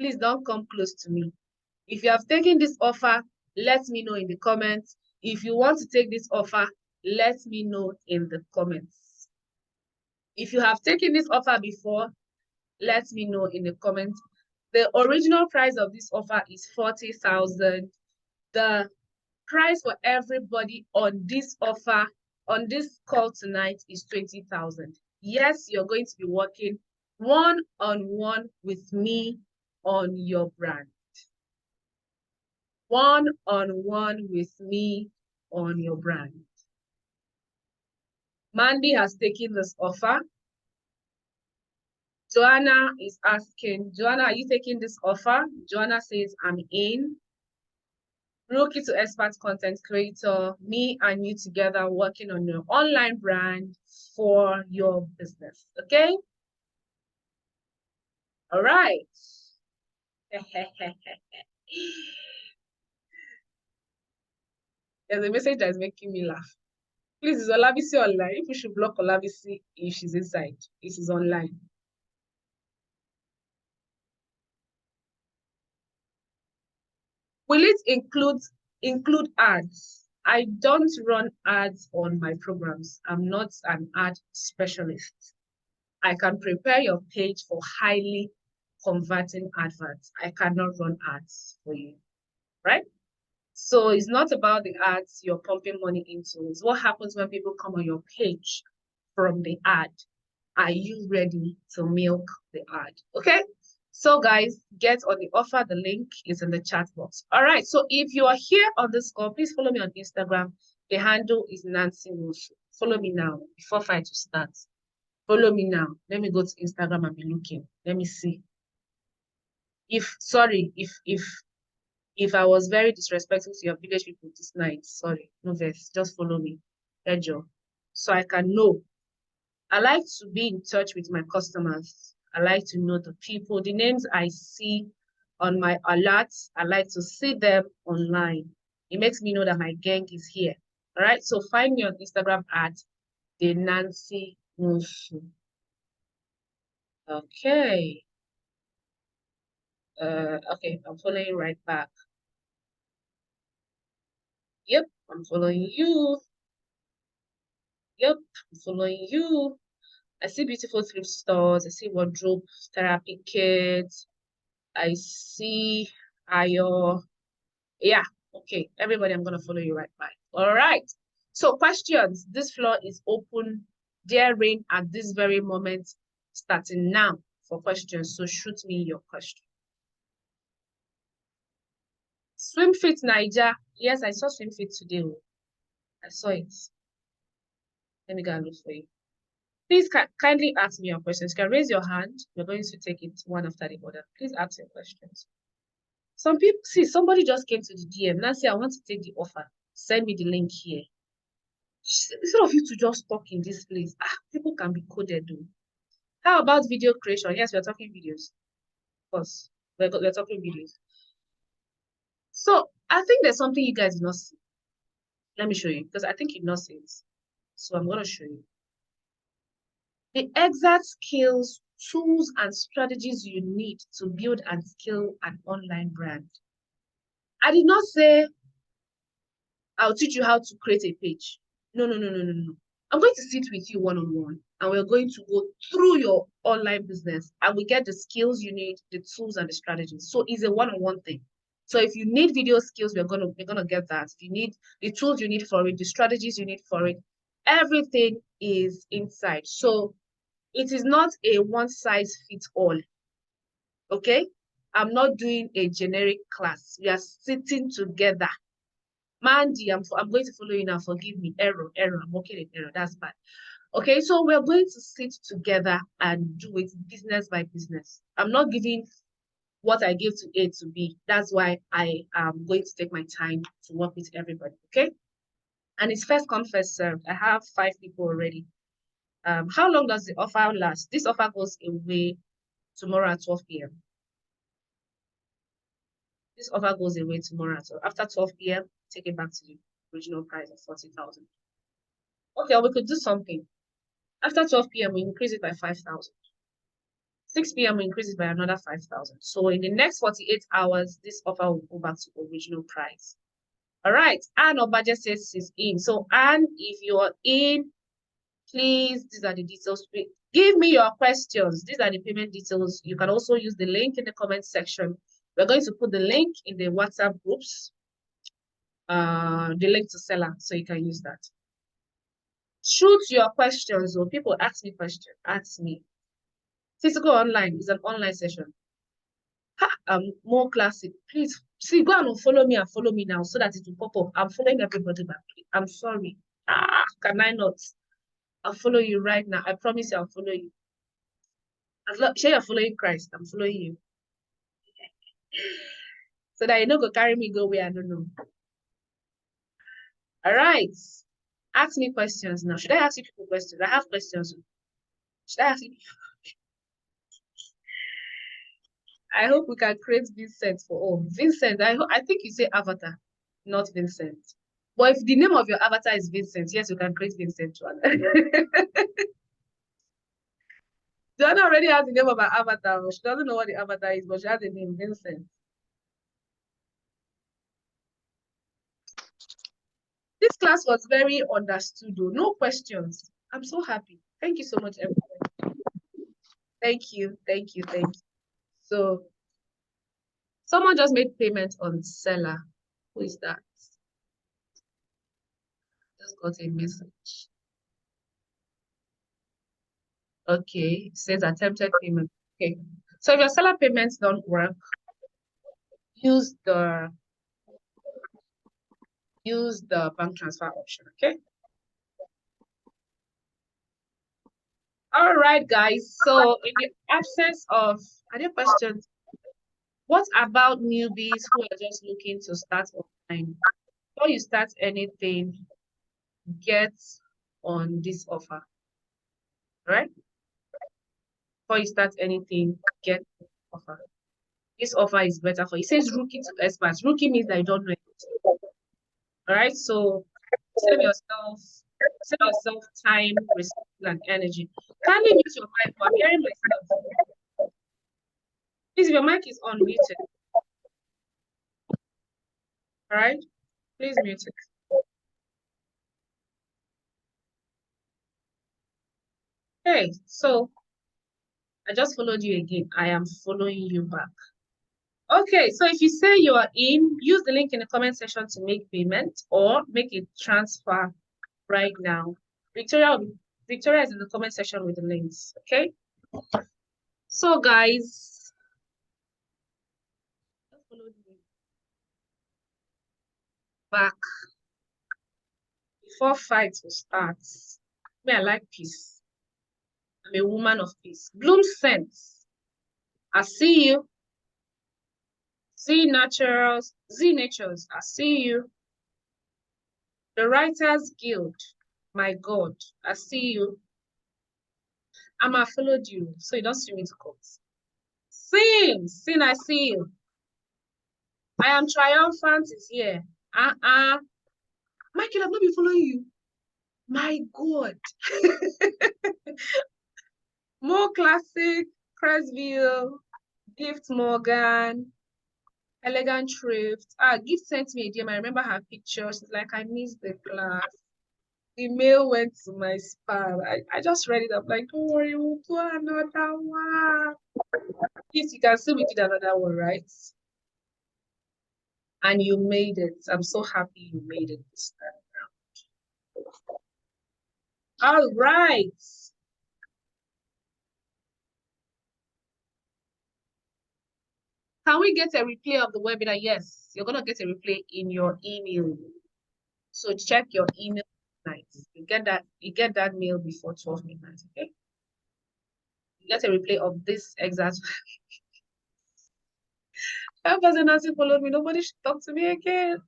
Please don't come close to me. If you have taken this offer, let me know in the comments. If you want to take this offer, let me know in the comments. If you have taken this offer before, let me know in the comments. The original price of this offer is 40,000. The price for everybody on this offer, on this call tonight, is 20,000. Yes, you're going to be working one-on-one with me on your brand. One-on-one with me on your brand. Mandy has taken this offer. Joanna is asking, Joanna, are you taking this offer? Joanna says, I'm in. Rookie to expert content creator, me and you together working on your online brand for your business, okay? All right. There's a message that is making me laugh. Please, is Olabisi online? If we should block Olabisi if she's inside, if she's online. Will it include ads? I don't run ads on my programs. I'm not an ad specialist. I can prepare your page for highly converting adverts. I cannot run ads for you, right? So it's not about the ads you're pumping money into. It's what happens when people come on your page from the ad. Are you ready to milk the ad? Okay. So guys, get on the offer. The link is in the chat box. All right. So if you are here on this call, please follow me on Instagram. The handle is Nancy Nwosu. Follow me now before fight to start. Follow me now. Let me go to Instagram and be looking. Let me see. If I was very disrespectful to your village people this night, sorry, no verse. Just follow me, Ejo, so I can know. I like to be in touch with my customers. I like to know the people, the names I see on my alerts. I like to see them online. It makes me know that my gang is here. All right. So find me on Instagram at the Nancy Nwosu. Okay. Okay, I'm following right back. Yep, I'm following you. Yep, I'm following you. I see beautiful thrift stores. I see wardrobe therapy kits. I see Ayo. Yeah, okay. Everybody, I'm going to follow you right back. All right. So questions. This floor is open. Dear Rain, at this very moment, starting now for questions. So shoot me your question. SwimFit Niger. Yes, I saw SwimFit today. I saw it. Let me go and look for you. Please kindly ask me your questions. You can raise your hand. We're going to take it one after the other. Please ask your questions. Some people, see, somebody just came to the DM. Nancy, I want to take the offer. Send me the link here. Instead of you to just talk in this place, people can be coded though. How about video creation? Yes, we're talking videos. Of course, we're talking videos. So I think there's something you guys did not see. Let me show you, because I think you've not seen it. So I'm going to show you. The exact skills, tools, and strategies you need to build and scale an online brand. I did not say I'll teach you how to create a page. No. I'm going to sit with you one-on-one, and we're going to go through your online business, and we get the skills you need, the tools, and the strategies. So it's a one-on-one thing. So if you need video skills, we're gonna get that. If you need the tools you need for it, the strategies you need for it, everything is inside. So it is not a one-size-fits-all. Okay? I'm not doing a generic class. We are sitting together. Mandy, I'm going to follow you now. Forgive me. Error. I'm working in error. That's bad. Okay, so we're going to sit together and do it business by business. I'm not giving what I give to A to B. That's why I am going to take my time to work with everybody. Okay? And it's first come, first served. I have 5 people already. How long does the offer last? This offer goes away tomorrow at 12 p.m. This offer goes away tomorrow. So after 12 p.m., take it back to the original price of 40,000. Okay, we could do something. After 12 p.m., we increase it by 5,000. 6 p.m., we increase it by another 5,000. So in the next 48 hours, this offer will go back to original price. All right, Anne Obaje says she's in. So Anne, if you're in, please, these are the details. Give me your questions. These are the payment details. You can also use the link in the comment section. We're going to put the link in the WhatsApp groups, the link to Seller, so you can use that. Shoot your questions, or people ask me questions. Ask me. Physical online is an online session. More classic. Please, see, go and follow me and follow me now so that it will pop up. I'm following everybody back. I'm sorry. Can I not? I'll follow you right now. I promise you I'll follow you. Say you're following Christ. I'm following you. So that you don't go carry me go where I don't know. All right. Ask me questions now. Should I ask you people questions? I have questions. Should I ask you? I hope we can create Vincent for all. Vincent, I think you say avatar, not Vincent. But if the name of your avatar is Vincent, yes, you can create Vincent one. Joanna already has the name of her avatar. She doesn't know what the avatar is, but she has the name Vincent. This class was very understood, though. No questions. I'm so happy. Thank you so much, everyone. Thank you. So, someone just made payment on Seller. Who is that? Just got a message. Okay, it says attempted payment. Okay, so if your Seller payments don't work, use the bank transfer option. Okay. All right, guys. So in the absence of other questions, what about newbies who are just looking to start online? Before you start anything, get on this offer. All right? Before you start anything, get this offer. This offer is better for you. It says rookie to experts. Rookie means that you don't know anything. All right, so save yourself time, resources, and energy. Kindly mute your mic. I'm hearing myself. Please, if your mic is on, mute it. All right, please mute it. Okay, so I just followed you again. I am following you back. Okay, so if you say you are in, use the link in the comment section to make payment or make a transfer right now. Victoria is in the comment section with the links. Okay. So guys, follow me back before fight will start. Me, I like peace. I'm a woman of peace. Bloom Scents. I see you. Z Naturals, Z Natures, I see you. The Writers Guild, my God, I see you. I followed you, so you don't see me to court. Sin, I see you. I am triumphant is here. Michael, I've not been following you. My God. More Classic, Cresville, Gift Morgan, Elegant Thrift. Gift sent me a DM. I remember her picture. She's like, I missed the class. The mail went to my spam. I just read it. I'm like, don't worry, we'll do another one. Yes, you can see we did another one, right? And you made it. I'm so happy you made it this time around. All right. Can we get a replay of the webinar? Yes, you're gonna get a replay in your email. So check your email tonight. You get that mail before 12 midnight, okay? You get a replay of this exact. That person hasn't followed me. Nobody should talk to me again.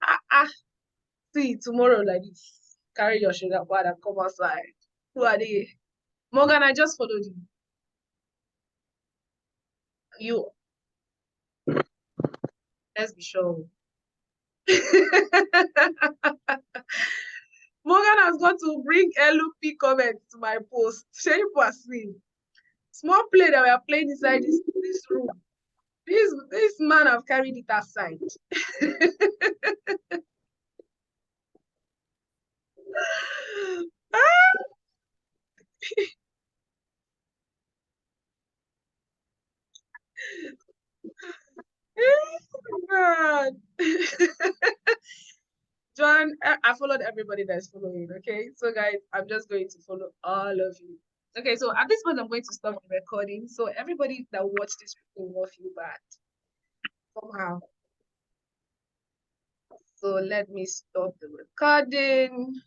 See tomorrow like this. Carry your shoulder pad and come outside. Who are they? Morgan, I just followed you. Let's be sure. Morgan has got to bring LUP comments to my post. Share you see. Small play that we are playing inside this room. This man have carried it aside. God. John, I followed everybody that's following, okay? So guys, I'm just going to follow all of you. Okay, so at this point, I'm going to stop the recording. So everybody that watched this will feel bad somehow. So let me stop the recording.